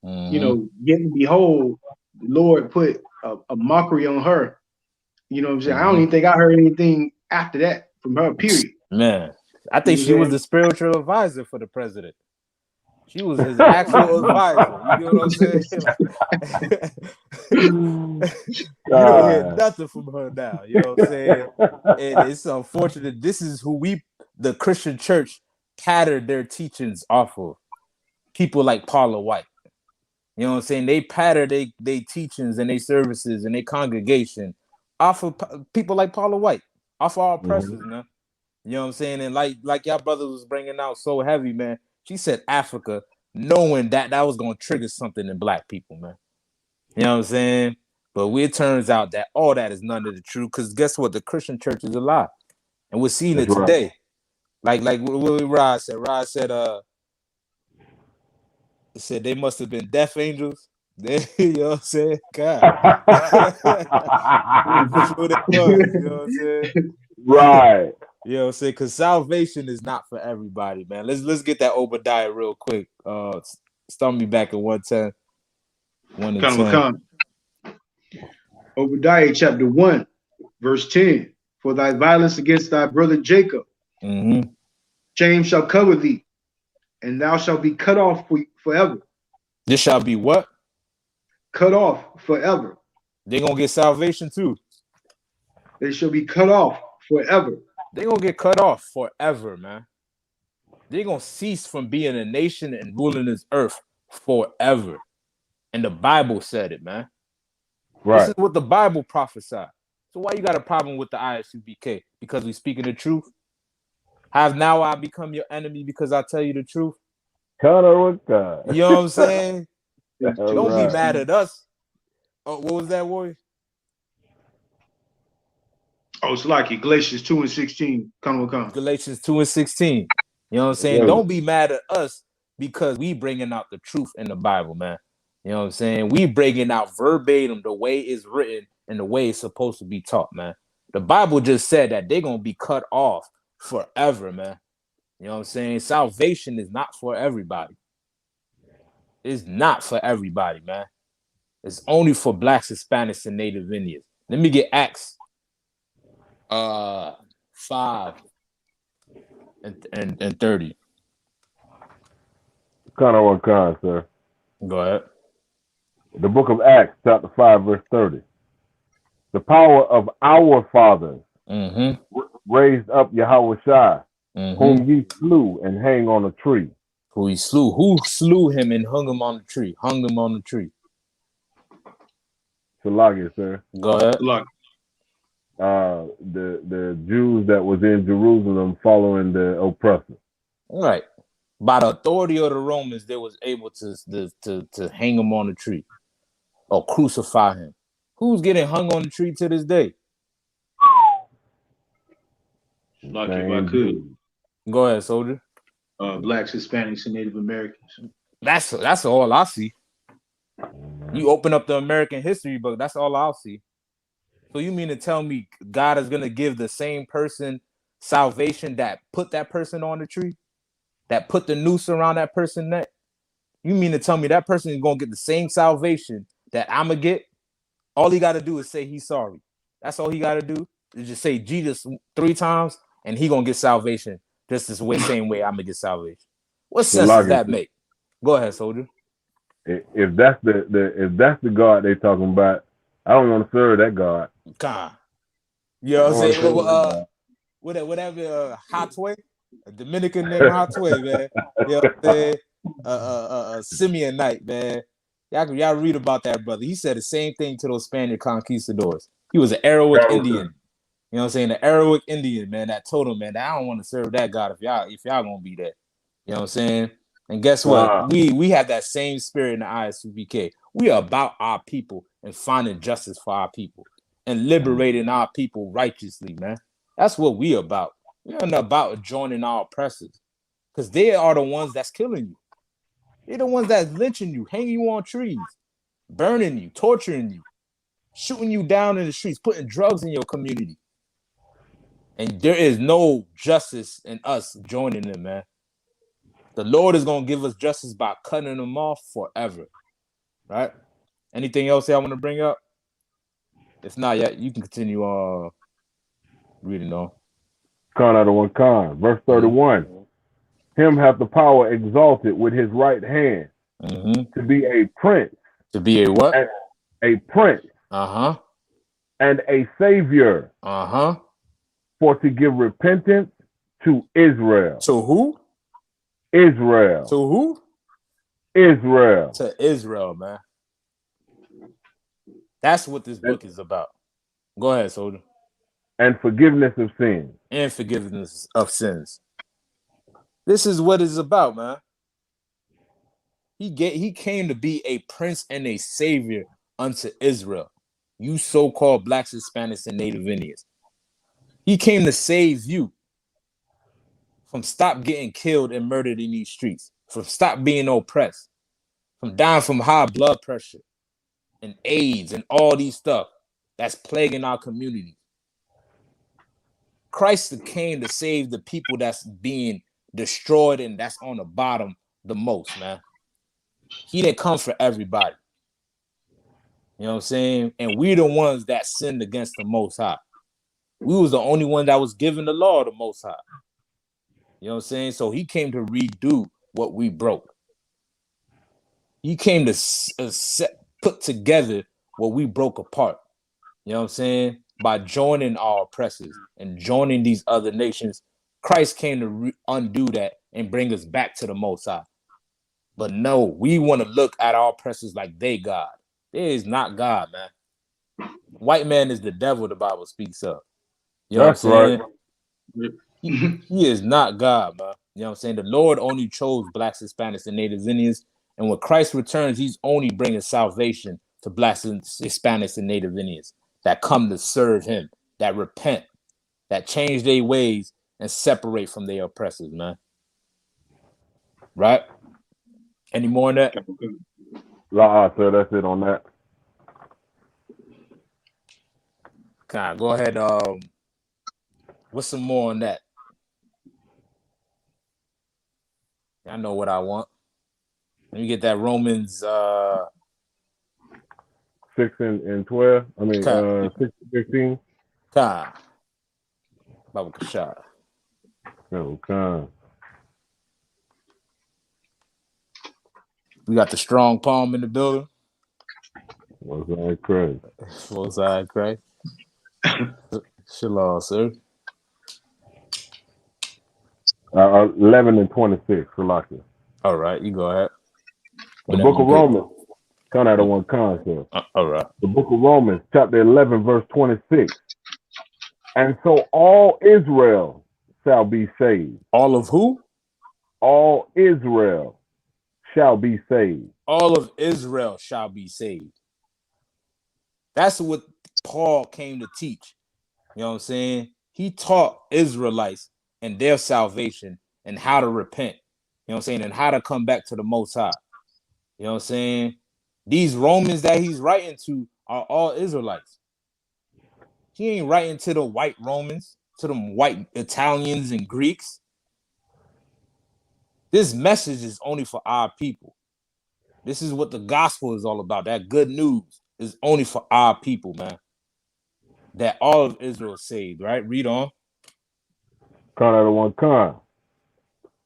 You know, yet and behold, the Lord put a mockery on her. You know what I'm saying? I don't even think I heard anything after that from her, period. Man, I think she was the spiritual advisor for the president. She was his actual advisor. You know what I'm saying? You don't hear nothing from her now. You know what I'm saying? And it's unfortunate. This is who the Christian church, patterned their teachings off of. People like Paula White. You know what I'm saying? They pattern they teachings and their services and their congregation off of people like Paula White, off of our oppressors, man. You know what I'm saying? And like y'all brothers was bringing out so heavy, man. She said Africa, knowing that was going to trigger something in black people, man. You know what I'm saying? But it turns out that all that is none of the truth, because guess what? The Christian church is a lie. And we're seeing it today. Like what Rod said. Rod said, it said they must have been deaf angels. You know what I'm saying? God. Which one it was, you know what I'm saying? Right. You know what I'm saying? Because salvation is not for everybody, man. Let's get that Obadiah real quick. Start me back at 110. 1 and 10. Obadiah chapter 1, verse 10. For thy violence against thy brother Jacob, shame shall cover thee, and thou shalt be cut off forever. This shall be what? Cut off forever. They're going to get salvation too. They shall be cut off forever. They're going to get cut off forever, man. They're going to cease from being a nation and ruling this earth forever. And the Bible said it, man. Right. This is what the Bible prophesied. So why you got a problem with the I.S.U.P.K? Because we speaking the truth? Have now I become your enemy because I tell you the truth? You know what I'm saying? Don't be mad at us. Oh, what was that word? Oh, it's like it. Galatians 2 and 16. Galatians 2 and 16. You know what I'm saying? Don't be mad at us because we bringing out the truth in the Bible, man. You know what I'm saying? We bringing out verbatim the way it's written and the way it's supposed to be taught, man. The Bible just said that they're going to be cut off forever, man. You know what I'm saying? Salvation is not for everybody. It's not for everybody, man. It's only for Blacks, Hispanics, and Native Indians. Let me get Acts 5 and 30. Sir. Go ahead. The book of Acts, chapter 5, verse 30. The power of our fathers raised up Yahawashi, whom ye slew and hang on a tree. Who he slew? Who slew him and hung him on the tree? Hung him on the tree. Shalagia, sir. Go ahead. The Jews that was in Jerusalem following the oppressor. All right. By the authority of the Romans, they was able to hang him on the tree or crucify him. Who's getting hung on the tree to this day? Like if I could. Go ahead, soldier. Blacks, Hispanics, and Native Americans. That's all I see. You open up the American history book, that's all I'll see. So you mean to tell me God is gonna give the same person salvation that put that person on the tree, that put the noose around that person's neck? You mean to tell me that person is gonna get the same salvation that I'm gonna get? All he got to do is say he's sorry. That's all he got to do. Is just say Jesus 3 times, and he gonna get salvation just the same way I'm gonna get salvation. What sense does that make? Go ahead, soldier. If that's the God they talking about, I don't want to serve that God. God. You know what I'm saying? Whatever Hotway, a Dominican named Hotway, man. You know what I'm saying? Simeon Knight, man. Y'all read about that brother. He said the same thing to those Spaniard conquistadors. He was an Arawak Indian. You know what I'm saying? The Arawak Indian, man, that told him, man, that I don't want to serve that God if y'all gonna be that. You know what I'm saying? And guess what? We have that same spirit in the I.S.U.P.K. We are about our people and finding justice for our people and liberating our people righteously, man. That's what we about. We're not about joining our oppressors because they are the ones that's killing you. They're the ones that's lynching you, hanging you on trees, burning you, torturing you, shooting you down in the streets, putting drugs in your community. And there is no justice in us joining them, man. The Lord is going to give us justice by cutting them off forever, right? Anything else y'all want to bring up? If not, yeah, you can continue reading on. Verse 31. Him hath the power exalted with his right hand to be a prince. To be a what? A prince. And a savior. For to give repentance to Israel. To who? Israel. To who? Israel. To Israel, man. That's what this book is about. Go ahead, soldier. And forgiveness of sins. And forgiveness of sins. This is what it's about, man. He came to be a prince and a savior unto Israel. You so-called Blacks, Hispanics, and Native Indians. He came to save you from stop getting killed and murdered in these streets, from stop being oppressed, from dying from high blood pressure, and AIDS and all these stuff that's plaguing our community. Christ came to save the people that's being destroyed and that's on the bottom the most, man. He didn't come for everybody. You know what I'm saying? And we're the ones that sinned against the Most High. We was the only one that was given the law of the Most High. You know what I'm saying? So he came to redo what we broke. He came to put together what we broke apart. You know what I'm saying? By joining our oppressors and joining these other nations, Christ came to undo that and bring us back to the Most High. But no, we want to look at our oppressors like they God. They is not God, man. White man is the devil, the Bible speaks of. You know what I'm saying? Right. He is not God, man. You know what I'm saying? The Lord only chose blacks, Hispanics, and Native Indians. And when Christ returns, he's only bringing salvation to blacks, Hispanics, and Native Indians that come to serve him, that repent, that change their ways and separate from their oppressors, man. Right? Any more on that? Sir, that's it on that. Go ahead. What's some more on that? I know what I want. Let me get that Romans 6 and 12. I mean 6 and 15. Baba Kashad. Okay. We got the strong palm in the building. What's that crazy? Full side crazy. Shalom, sir. 11 and 26, Salakia. All right, you go ahead. The book of Romans. Come out of one concept. All right. The book of Romans, chapter 11, verse 26. And so all Israel shall be saved. All of who? All Israel shall be saved. All of Israel shall be saved. That's what Paul came to teach. You know what I'm saying? He taught Israelites and their salvation and how to repent. You know what I'm saying? And how to come back to the Most High. You know what I'm saying? These Romans that he's writing to are all Israelites. He ain't writing to the white Romans, to them white Italians and Greeks. This message is only for our people. This is what the gospel is all about. That good news is only for our people, man. That all of Israel is saved, right? Read on. Come out of one con.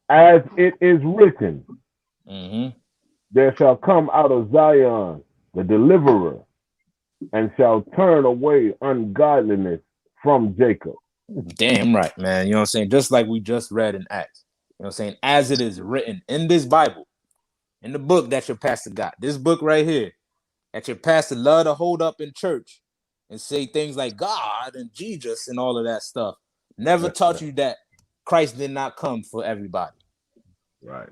As it is written, there shall come out of Zion the deliverer, and shall turn away ungodliness from Jacob. Damn right, man. You know what I'm saying? Just like we just read in Acts. You know what I'm saying? As it is written in this Bible, in the book that your pastor got, this book right here, that your pastor love to hold up in church and say things like God and Jesus and all of that stuff. Never taught you that Christ did not come for everybody. Right.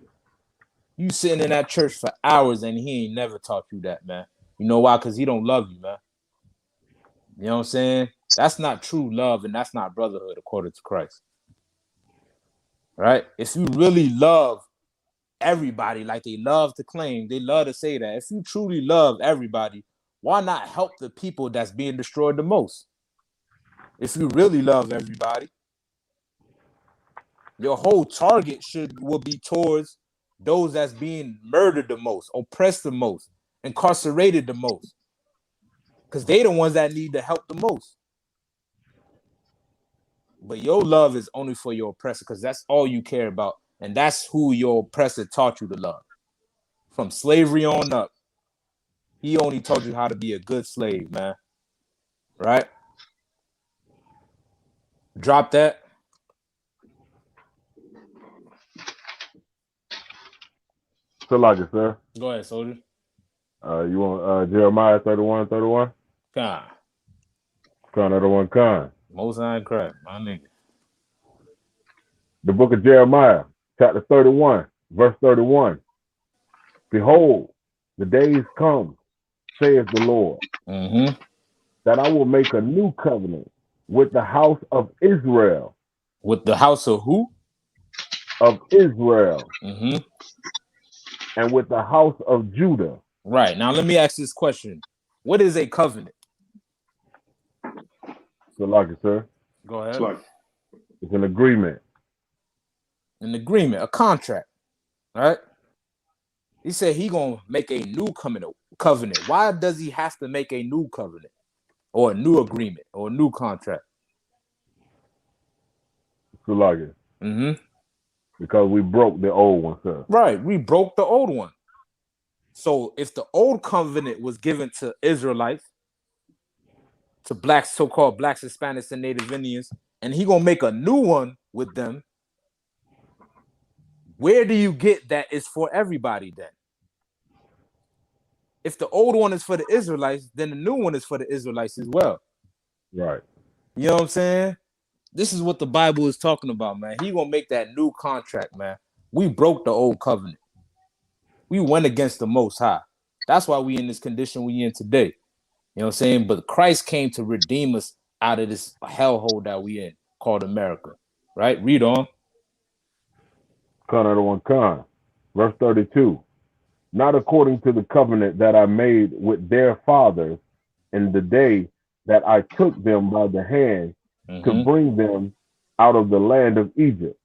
You sitting in that church for hours and he ain't never taught you that, man. You know why? Because he don't love you, man. You know what I'm saying? That's not true love and that's not brotherhood according to Christ. Right? If you really love everybody like they love to claim, they love to say that. If you truly love everybody, why not help the people that's being destroyed the most? If you really love everybody, your whole target will be towards those that's being murdered the most, oppressed the most, incarcerated the most. Because they the ones that need the help the most. But your love is only for your oppressor because that's all you care about. And that's who your oppressor taught you to love. From slavery on up, he only taught you how to be a good slave, man. Right? Drop that. Salakia, sir. Go ahead, soldier. You want Jeremiah 31:31? Con. Con out of one con. Most High crap, my nigga. The book of Jeremiah, chapter 31, verse 31. Behold, the days come, saith the Lord, that I will make a new covenant with the house of Israel. With the house of who? Of Israel. And with the house of Judah. Right. Now, let me ask this question. What is a covenant? So like it, sir. Go ahead. Like, it's an agreement. An agreement, a contract, right? He said he gonna make a new covenant. Why does he have to make a new covenant or a new agreement or a new contract? So like it. Because we broke the old one, sir. Right, we broke the old one. So if the old covenant was given to Israelites, to blacks, so-called blacks, Hispanics, and Native Indians, and he gonna make a new one with them, where do you get that it's for everybody then? If the old one is for the Israelites, then the new one is for the Israelites as well. Right. You know what I'm saying? This is what the Bible is talking about, man. He gonna make that new contract, man. We broke the old covenant. We went against the Most High. That's why we in this condition we in today. You know what I'm saying? But Christ came to redeem us out of this hellhole that we in, called America. Right? Read on. Verse 32. Not according to the covenant that I made with their fathers in the day that I took them by the hand to bring them out of the land of Egypt.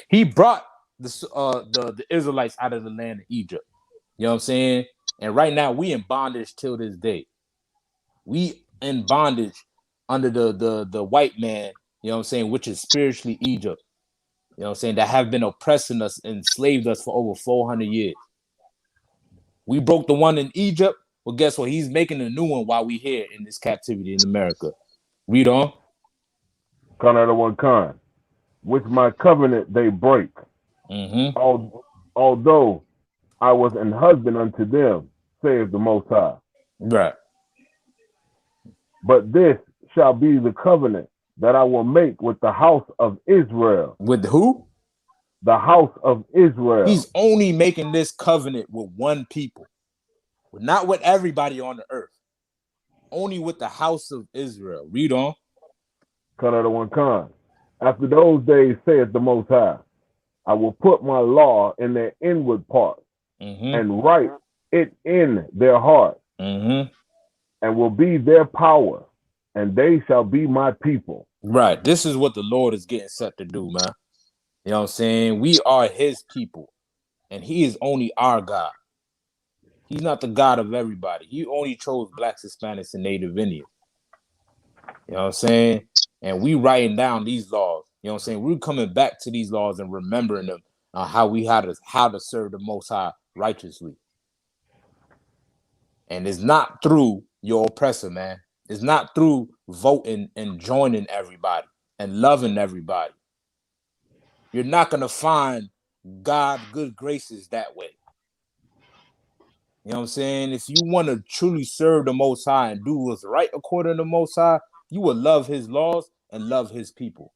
He brought the Israelites out of the land of Egypt. You know what I'm saying? And right now we in bondage till this day. We in bondage under the white man, you know what I'm saying, which is spiritually Egypt. You know what I'm saying? That have been oppressing us, enslaved us for over 400 years. We broke the one in Egypt. Well, guess what? He's making a new one while we here in this captivity in America. Read on. Which my covenant they break. Although I was an husband unto them, saith the Most High. Right. But this shall be the covenant that I will make with the house of Israel. With who? The house of Israel. He's only making this covenant with one people, not with everybody on the earth. Only with the house of Israel. Read on. After those days, saith the Most High, I will put my law in their inward parts and write it in their heart, and will be their power, and they shall be my people. Right. This is what the Lord is getting set to do, man. You know what I'm saying? We are his people, and he is only our God. He's not the God of everybody. He only chose blacks, Hispanics, and Native Indians. You know what I'm saying? And we writing down these laws. You know what I'm saying? We're coming back to these laws and remembering them on how to serve the Most High righteously. And it's not through your oppressor, man. It's not through voting and joining everybody and loving everybody. You're not going to find God good graces that way. You know what I'm saying? If you want to truly serve the Most High and do what's right according to the Most High, you will love his laws and love his people.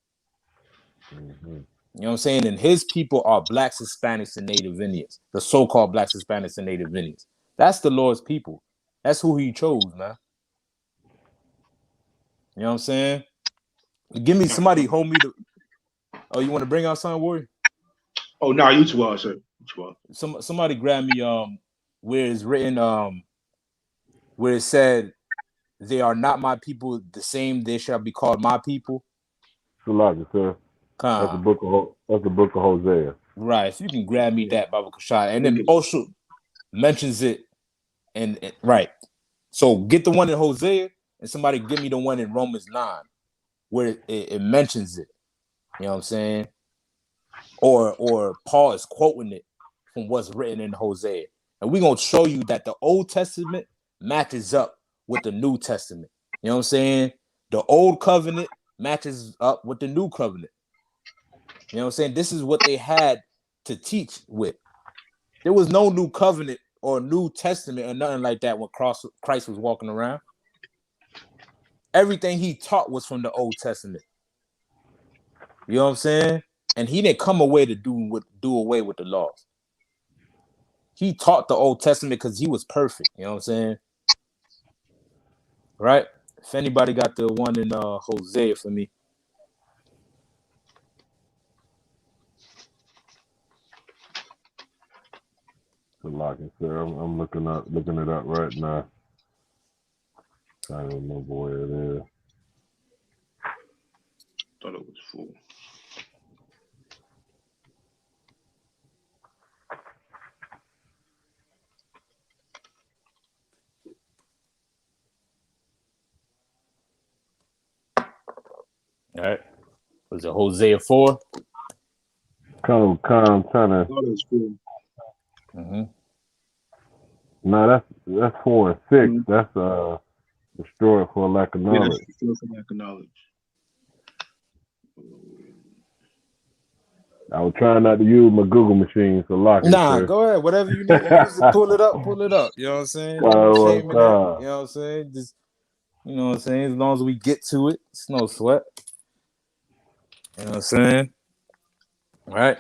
You know what I'm saying? And his people are blacks, Hispanics, and Native Indians. The so-called blacks, Hispanics, and Native Indians. That's the Lord's people. That's who he chose, man. You know what I'm saying? Give me somebody, hold me to... Oh, you want to bring out something, Warrior? Oh, no, you too, sir. You too. Somebody grab me where it's written, where it said, they are not my people, the same they shall be called my people. Sir. That's the book of Hosea. Right. So you can grab me that, Baba Kashad. And then also mentions it and right. So get the one in Hosea and somebody give me the one in Romans 9 where it mentions it. You know what I'm saying? Or Paul is quoting it from what's written in Hosea. And we're gonna show you that the Old Testament matches up with the New Testament. You know what I'm saying? The old covenant matches up with the new covenant. You know what I'm saying? This is what they had to teach with. There was no new covenant or New Testament or nothing like that when Christ was walking around. Everything he taught was from the Old Testament. You know what I'm saying? And he didn't come away to do away with the laws. He taught the Old Testament because he was perfect. You know what I'm saying? Right? If anybody got the one in Hosea for me. Sir, I'm looking it up right now. I don't remember where it is. Thought it was full. All right. Was it Hosea 4? Kind of trying to. Thought it was full. Mm-hmm. No, that's 4 and 6. Mhm. That's destroyed for lack of Yeah, knowledge. that's still for lack of knowledge. I was trying not to use my Google machine, so lock it. Nah, Sir. go ahead. Whatever you need to use to pull it up, pull it up. You know what I'm saying? No shame in that. You know what I'm saying? Just, you know what I'm saying? As long as we get to it, it's no sweat. You know what I'm saying? All right.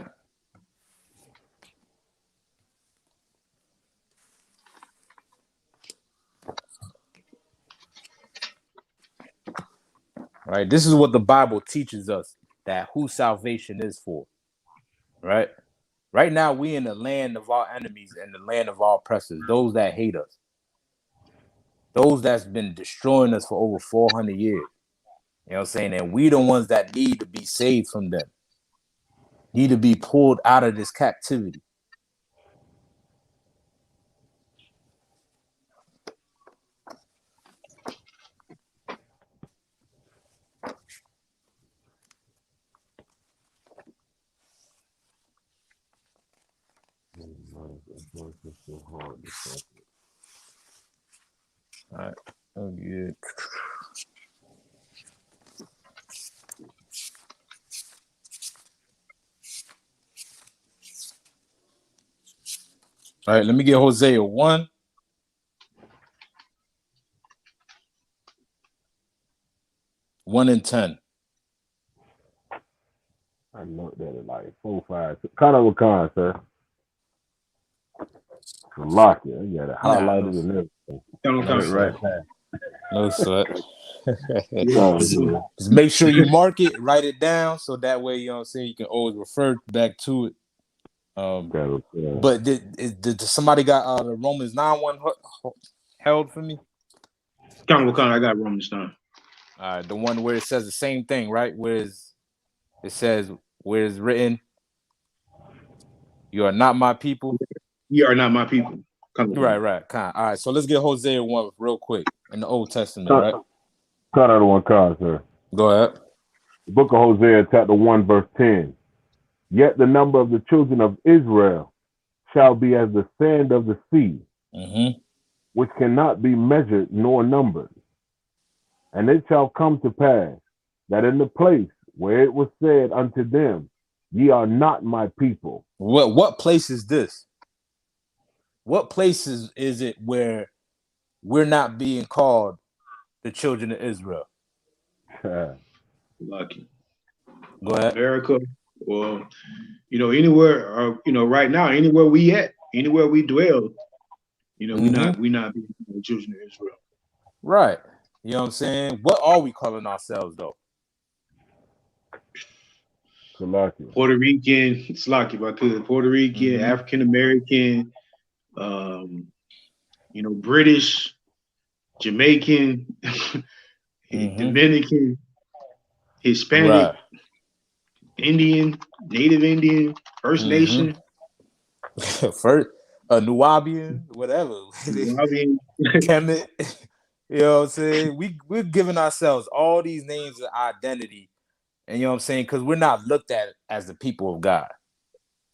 Right. This is what the Bible teaches us, that who salvation is for. Right. Right now, we in the land of our enemies and the land of our oppressors, those that hate us, those that's been destroying us for over 400 years. You know what I'm saying? And we the ones that need to be saved from them, need to be pulled out of this captivity. All right. Oh, yeah. All right, let me get Hosea 1. One and 10. I looked at it like 4, 5. Kind of a con, sir. So lock it. You got it highlighted and everything. No Right past. No sweat. Yeah. Just make sure you mark it, write it down, so that way, you know what I'm saying, you can always refer back to it. But did somebody got the Romans 9:1 held for me? I got Romans 9. The one where it says the same thing, right? Where it says, where it's written, you are not my people. You are not my people. Right. All right, so let's get Hosea 1 real quick in the Old Testament, right? Cut out of one con, sir. Go ahead. The book of Hosea, chapter 1, verse 10. Yet the number of the children of Israel shall be as the sand of the sea, which cannot be measured nor numbered. And it shall come to pass that in the place where it was said unto them, ye are not my people. What place is this? What place is it where we're not being called the children of Israel? Lucky. Go ahead. America, or anywhere, or right now, anywhere we at, anywhere we dwell, we not being the children of Israel. Right. You know what I'm saying? What are we calling ourselves though? Puerto Rican, it's lucky if I could. Puerto Rican, African American, British, Jamaican, Dominican, Hispanic, Indian, Native Indian, First Nation, First, Nubian, whatever. Nubian. Kemet. You know what I'm saying? We're giving ourselves all these names of identity, and you know what I'm saying, because we're not looked at as the people of God.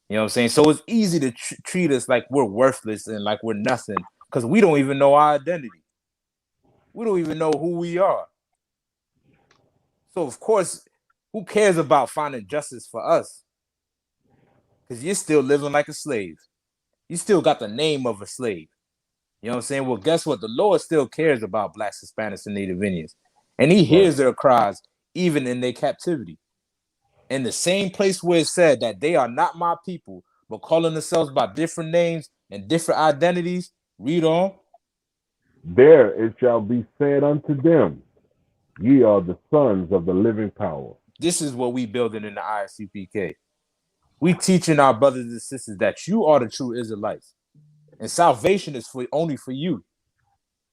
You know what I'm saying? So it's easy to treat us like we're worthless and like we're nothing, because we don't even know our identity. We don't even know who we are. So of course, who cares about finding justice for us? Because you're still living like a slave. You still got the name of a slave. You know what I'm saying? Well, guess what? The Lord still cares about Blacks, Hispanics, and Native Indians. And he hears their cries even in their captivity. In the same place where it said that they are not my people, but calling themselves by different names and different identities, read on. There it shall be said unto them, ye are the sons of the living power. This is what we building in the I.S.U.P.K. We teaching our brothers and sisters that you are the true Israelites. And salvation is only for you.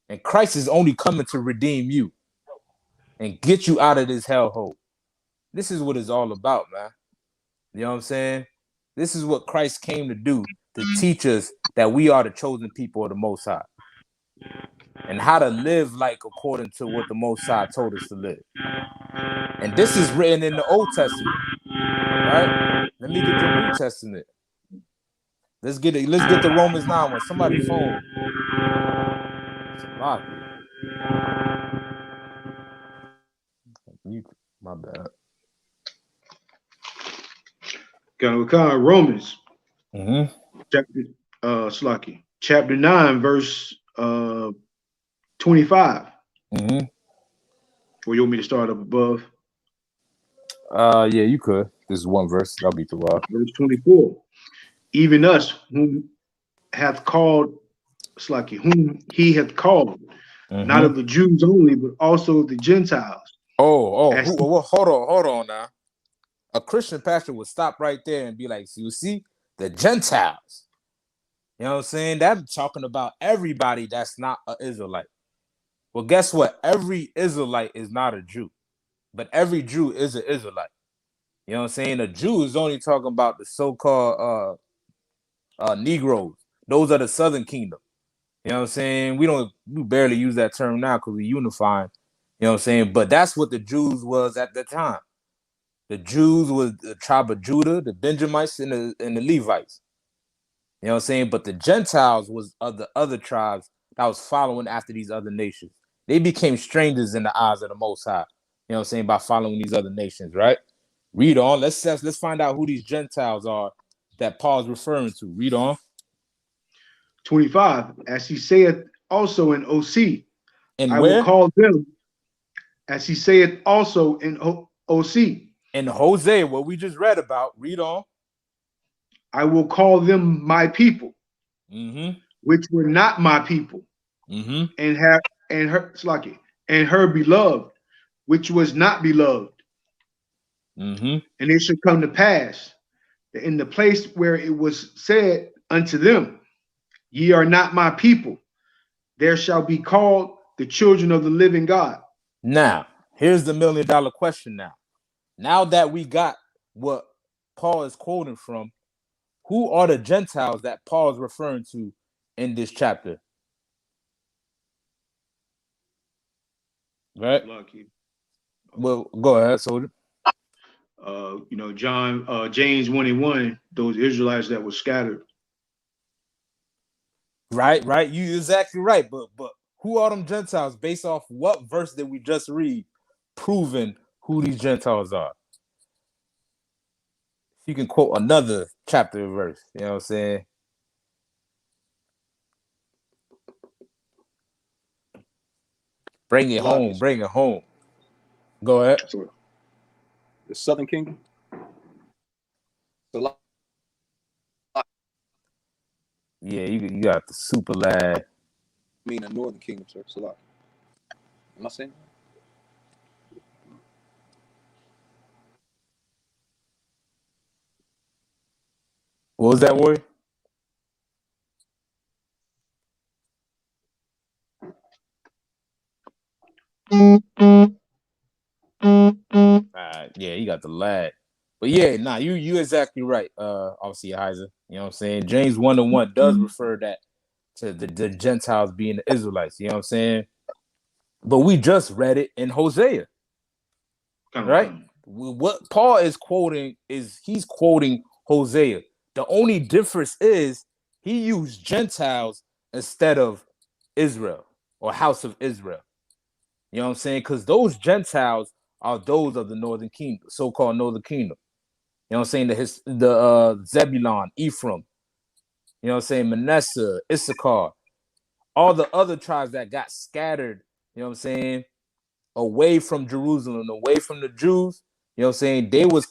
And Christ is only coming to redeem you and get you out of this hellhole. This is what it's all about, man. You know what I'm saying? This is what Christ came to do, to teach us that we are the chosen people of the Most High and how to live like according to what the Most High told us to live. And this is written in the Old Testament, right? Let me get the New Testament. Let's get it. Let's get the Romans 9 one. Somebody phone. My bad. Romans. Chapter 9, verse 25. Or you want me to start up above? Yeah, you could. This is one verse. That'll be too long. Verse 24. Even us whom hath called, whom he hath called, not of the Jews only, but also of the Gentiles. Hold on now. A Christian pastor would stop right there and be like, so you see, the Gentiles. You know what I'm saying? That's talking about everybody that's not an Israelite. Well, guess what? Every Israelite is not a Jew, but every Jew is an Israelite. You know what I'm saying? A Jew is only talking about the so-called Negroes. Those are the Southern Kingdom. You know what I'm saying? We barely use that term now because we unifying. You know what I'm saying? But that's what the Jews was at the time. The Jews was the tribe of Judah, the Benjamites, and the Levites. You know what I'm saying? But the Gentiles was of the other tribes that was following after these other nations. They became strangers in the eyes of the Most High. You know what I'm saying? By following these other nations, right? Read on. Let's find out who these Gentiles are that Paul's referring to. Read on. 25. As he saith also in OC. And I will call them, as he saith also in OC. In Hosea, what we just read about. Read on. I will call them my people, which were not my people, and her beloved, which was not beloved. And it should come to pass that in the place where it was said unto them, ye are not my people, there shall be called the children of the living God. Now, here's the $1 million question now. Now that we got what Paul is quoting from, who are the Gentiles that Paul is referring to in this chapter? Right? Lucky. Well, go ahead, soldier. James 1:1, those Israelites that were scattered. Right. You exactly right. But who are them Gentiles based off what verse did we just read proving who these Gentiles are? You can quote another chapter and verse. You know what I'm saying? Bring it home. Go ahead. The Southern Kingdom. Yeah, you got the super lad. I mean, the Northern Kingdom, sir. Salah. Am I saying that? What was that word? Yeah, you got the lad. But yeah, you exactly right. Obviously, Heiser. You know what I'm saying? James 1:1 does refer that to the Gentiles being the Israelites. You know what I'm saying? But we just read it in Hosea. Right? What Paul is quoting is he's quoting Hosea. The only difference is he used Gentiles instead of Israel or house of Israel. You know what I'm saying? Because those Gentiles are those of the northern kingdom, so-called northern kingdom. You know what I'm saying? The Zebulon, Ephraim, you know what I'm saying? Manasseh, Issachar, all the other tribes that got scattered, you know what I'm saying, away from Jerusalem, away from the Jews, you know what I'm saying? They was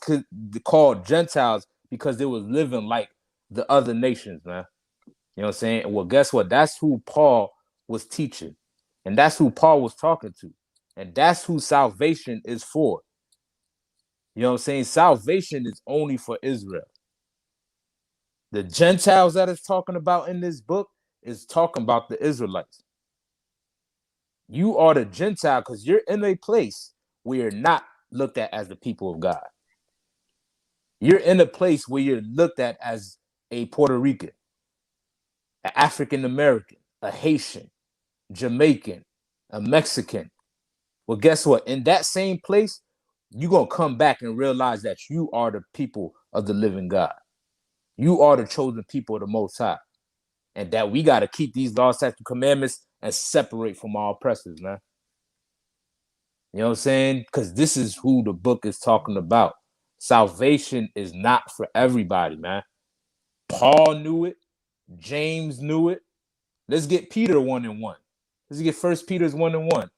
called Gentiles because they was living like the other nations, man. You know what I'm saying? Well, guess what? That's who Paul was teaching. And that's who Paul was talking to. And that's who salvation is for. You know what I'm saying? Salvation is only for Israel. The Gentiles that it's talking about in this book is talking about the Israelites. You are the Gentile because you're in a place where you're not looked at as the people of God. You're in a place where you're looked at as a Puerto Rican, an African American, a Haitian, Jamaican, a Mexican. Well, guess what? In that same place, you're going to come back and realize that you are the people of the living God. You are the chosen people of the Most High. And that we got to keep these laws, statutes, commandments, and separate from our oppressors, man. You know what I'm saying? Because this is who the book is talking about. Salvation is not for everybody, man. Paul knew it. James knew it. Let's get Peter 1:1. Let's get 1 Peter's 1:1.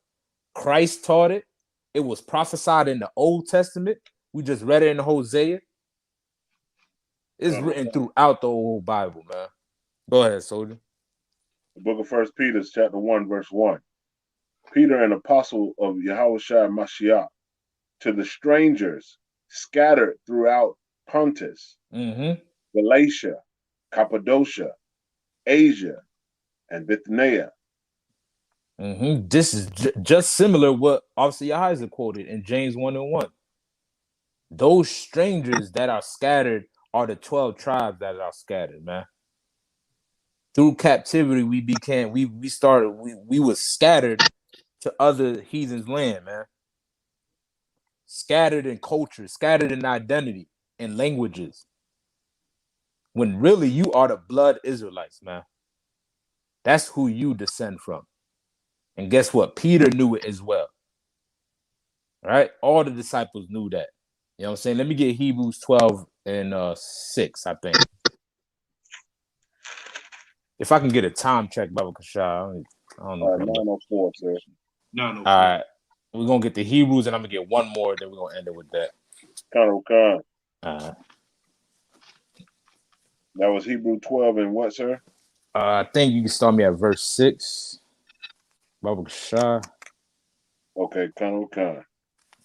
Christ taught it. It was prophesied in the Old Testament. We just read it in Hosea. It's written throughout the whole Bible, man. Go ahead, soldier. The book of 1 Peter, chapter 1, verse 1. Peter, an apostle of Yahushua Mashiach, to the strangers scattered throughout Pontus, Galatia, Cappadocia, Asia, and Bithynia. This is just similar what obviously Isaac quoted in James 1:1. Those strangers that are scattered are the 12 tribes that are scattered, man. Through captivity, we was scattered to other heathens' land, man. Scattered in culture, scattered in identity, in languages. When really you are the blood Israelites, man. That's who you descend from. And guess what? Peter knew it as well. Right? All the disciples knew that. You know what I'm saying? Let me get Hebrews 12:6, I think. If I can get a time check, Baba Kashah, I don't know. 904, sir. 904. All right. We're going to get the Hebrews, and I'm going to get one more, then we're going to end it with that. That was Hebrew 12 and what, sir? I think you can start me at verse 6. Baba Kashah. Okay, Khan.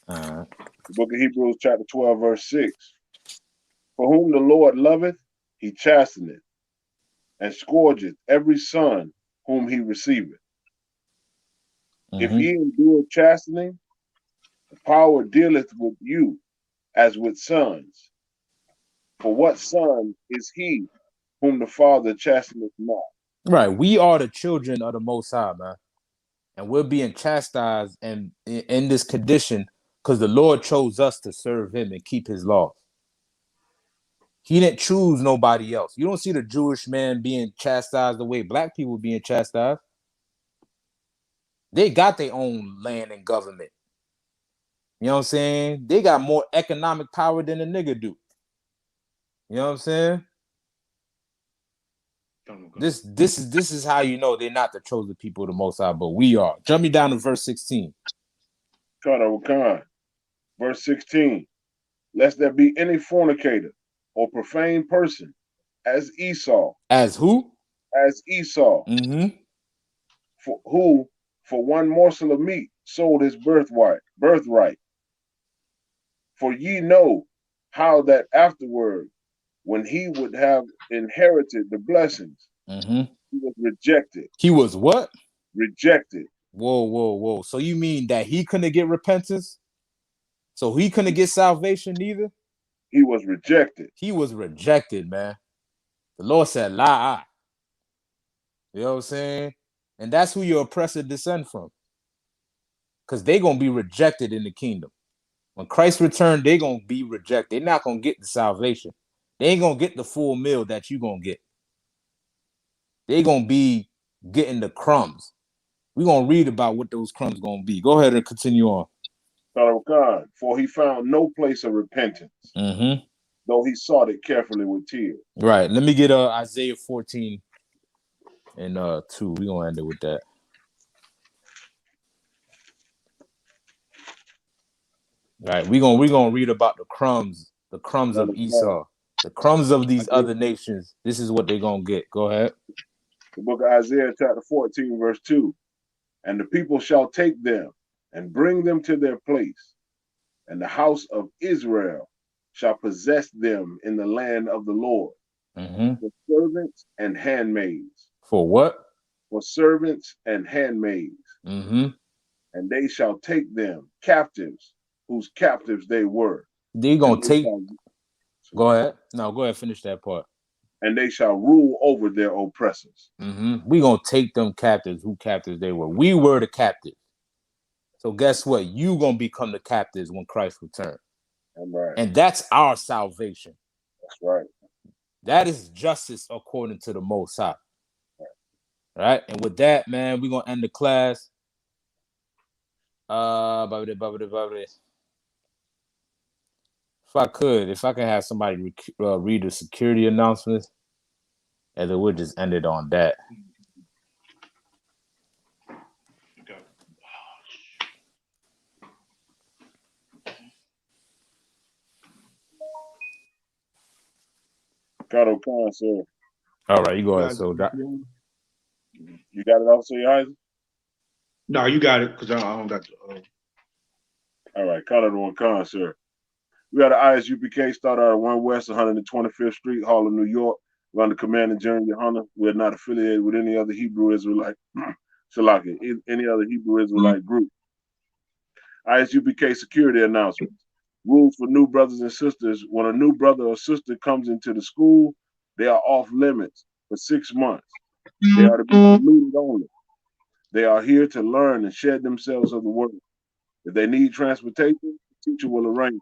The book of Hebrews, chapter 12, verse 6. For whom the Lord loveth, he chasteneth, and scourgeth every son whom he receiveth. If ye endure chastening, the power dealeth with you as with sons. For what son is he whom the Father chasteneth not? Right. We are the children of the Most High, man. And we're being chastised and in this condition because the Lord chose us to serve him and keep his laws. He didn't choose nobody else. You don't see the Jewish man being chastised the way black people being chastised. They got their own land and government. You know what I'm saying? They got more economic power than a nigga do. You know what I'm saying? This is how you know they're not the chosen people of the Most High, but we are. Jump me down to verse 16. Khan. Verse 16. Lest there be any fornicator or profane person as Esau. As who? As Esau. Who for one morsel of meat sold his birthright. For ye know how that afterward, when he would have inherited the blessings, he was rejected. He was what? Rejected. Whoa. So you mean that he couldn't get repentance? So he couldn't get salvation either? He was rejected. He was rejected, man. The Lord said, lie. You know what I'm saying? And that's who your oppressor descend from. Because they're going to be rejected in the kingdom. When Christ returned, they're going to be rejected. They're not going to get the salvation. They ain't going to get the full meal that you're going to get. They're going to be getting the crumbs. We're going to read about what those crumbs going to be. Go ahead and continue on. Son of God, for he found no place of repentance, though he sought it carefully with tears. Right. Let me get Isaiah 14 and 2. We're going to end it with that. Right. We're gonna read about the crumbs of Esau, the crumbs of these other nations. This is what they're gonna get. Go ahead. The book of Isaiah, chapter 14, verse 2. And the people shall take them and bring them to their place, and the house of Israel shall possess them in the land of the Lord. For servants and handmaids. For what? For servants and handmaids. Mm-hmm. And they shall take them captives, whose captives they were. They gonna take. Go ahead. No, go ahead. Finish that part. And they shall rule over their oppressors. Mm-hmm. We gonna take them captives, who captives they were. We were the captives. So guess what? You gonna become the captives when Christ returns. Right. And that's our salvation. That's right. That is justice according to the Most High. Right? And with that, man, we're gonna end the class. If I could have somebody read the security announcements, and then we'll just end it on that. Got O'Connor, sir. All right, you go ahead. So you got it also, Isaac? No, you got it, because I don't got the all right, Connor O'Connor, sir. We got an I.S.U.P.K. started out at 1 West 125th Street, Harlem, New York. We're under command of General YAHANNA. We are not affiliated with any other Hebrew Israelite, any other Hebrew Israelite group. I.S.U.P.K. security announcements. Rules for new brothers and sisters. When a new brother or sister comes into the school, they are off limits for 6 months. They are to be saluted only. They are here to learn and shed themselves of the word. If they need transportation, the teacher will arrange.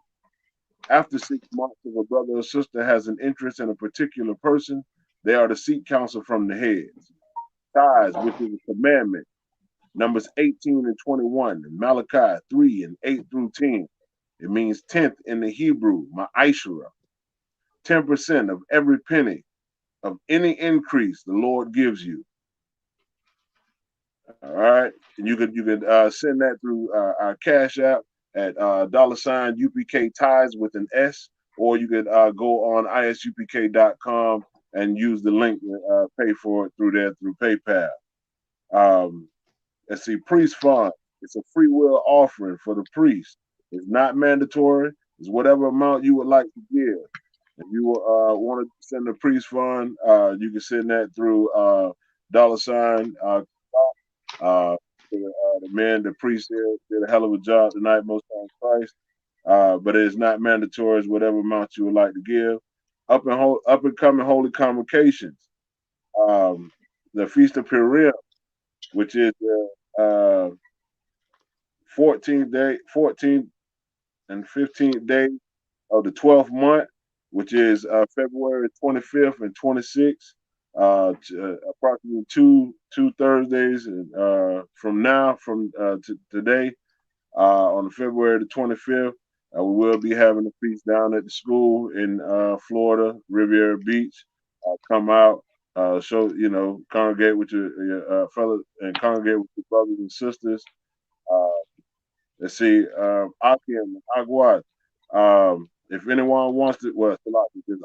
After 6 months, if a brother or sister has an interest in a particular person, they are to seek counsel from the heads. Tithes, which is a commandment. Numbers 18 and 21, and Malachi 3 and 8 through 10. It means 10th in the Hebrew, ma'ashara. 10% of every penny of any increase the Lord gives you. All right, and you could send that through our Cash App at $UPK tithes with an S, or you could go on ISUPK.com and use the link to pay for it through PayPal. Let's see, priest fund. It's a free will offering for the priest. It's not mandatory. It's whatever amount you would like to give. If you want to send a priest fund, you can send that through the man, the priest here did a hell of a job tonight, most times Christ. But it is not mandatory. It's whatever amount you would like to give. Up and coming holy convocations. The Feast of Purim, which is the 14th and 15th day of the 12th month, which is February 25th and 26th. Approximately two Thursdays from today, on February the 25th, we will be having a feast down at the school in Florida, Riviera Beach. Come out, congregate with your fellows and congregate with your brothers and sisters. Let's see, Akim, Aguad. If anyone wants to,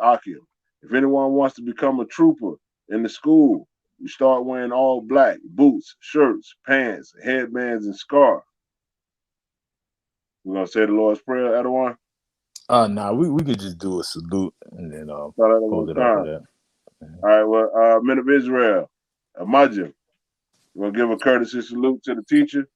Akim. If anyone wants to become a trooper in the school, you start wearing all black, boots, shirts, pants, headbands, and scarf. We're gonna say the Lord's Prayer, Adawan. We could just do a salute and then close it off with that. All right, well, men of Israel, Imagine. We're gonna give a courtesy salute to the teacher.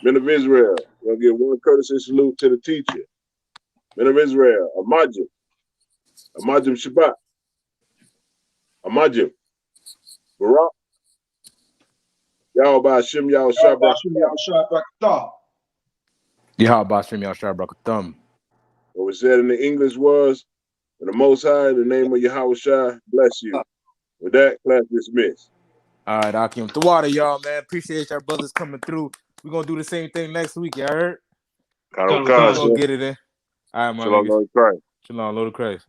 Men of Israel, we're gonna give one courtesy salute to the teacher. Men of Israel, Imagine Shabbat. Imagine Barak. Yahweh Hashem Yahweh Shabbat. Yahweh Hashem Yahweh Shabbat. What was said in the English was, "In the Most High, in the name of Yahweh Shai, bless you." With that, class dismissed. All right, Akim. The water, y'all, man. Appreciate our brothers coming through. We're gonna do the same thing next week. Y'all heard? We're gonna get it in. All right, my Shalom, Lord Christ. Shalom, Lord Christ.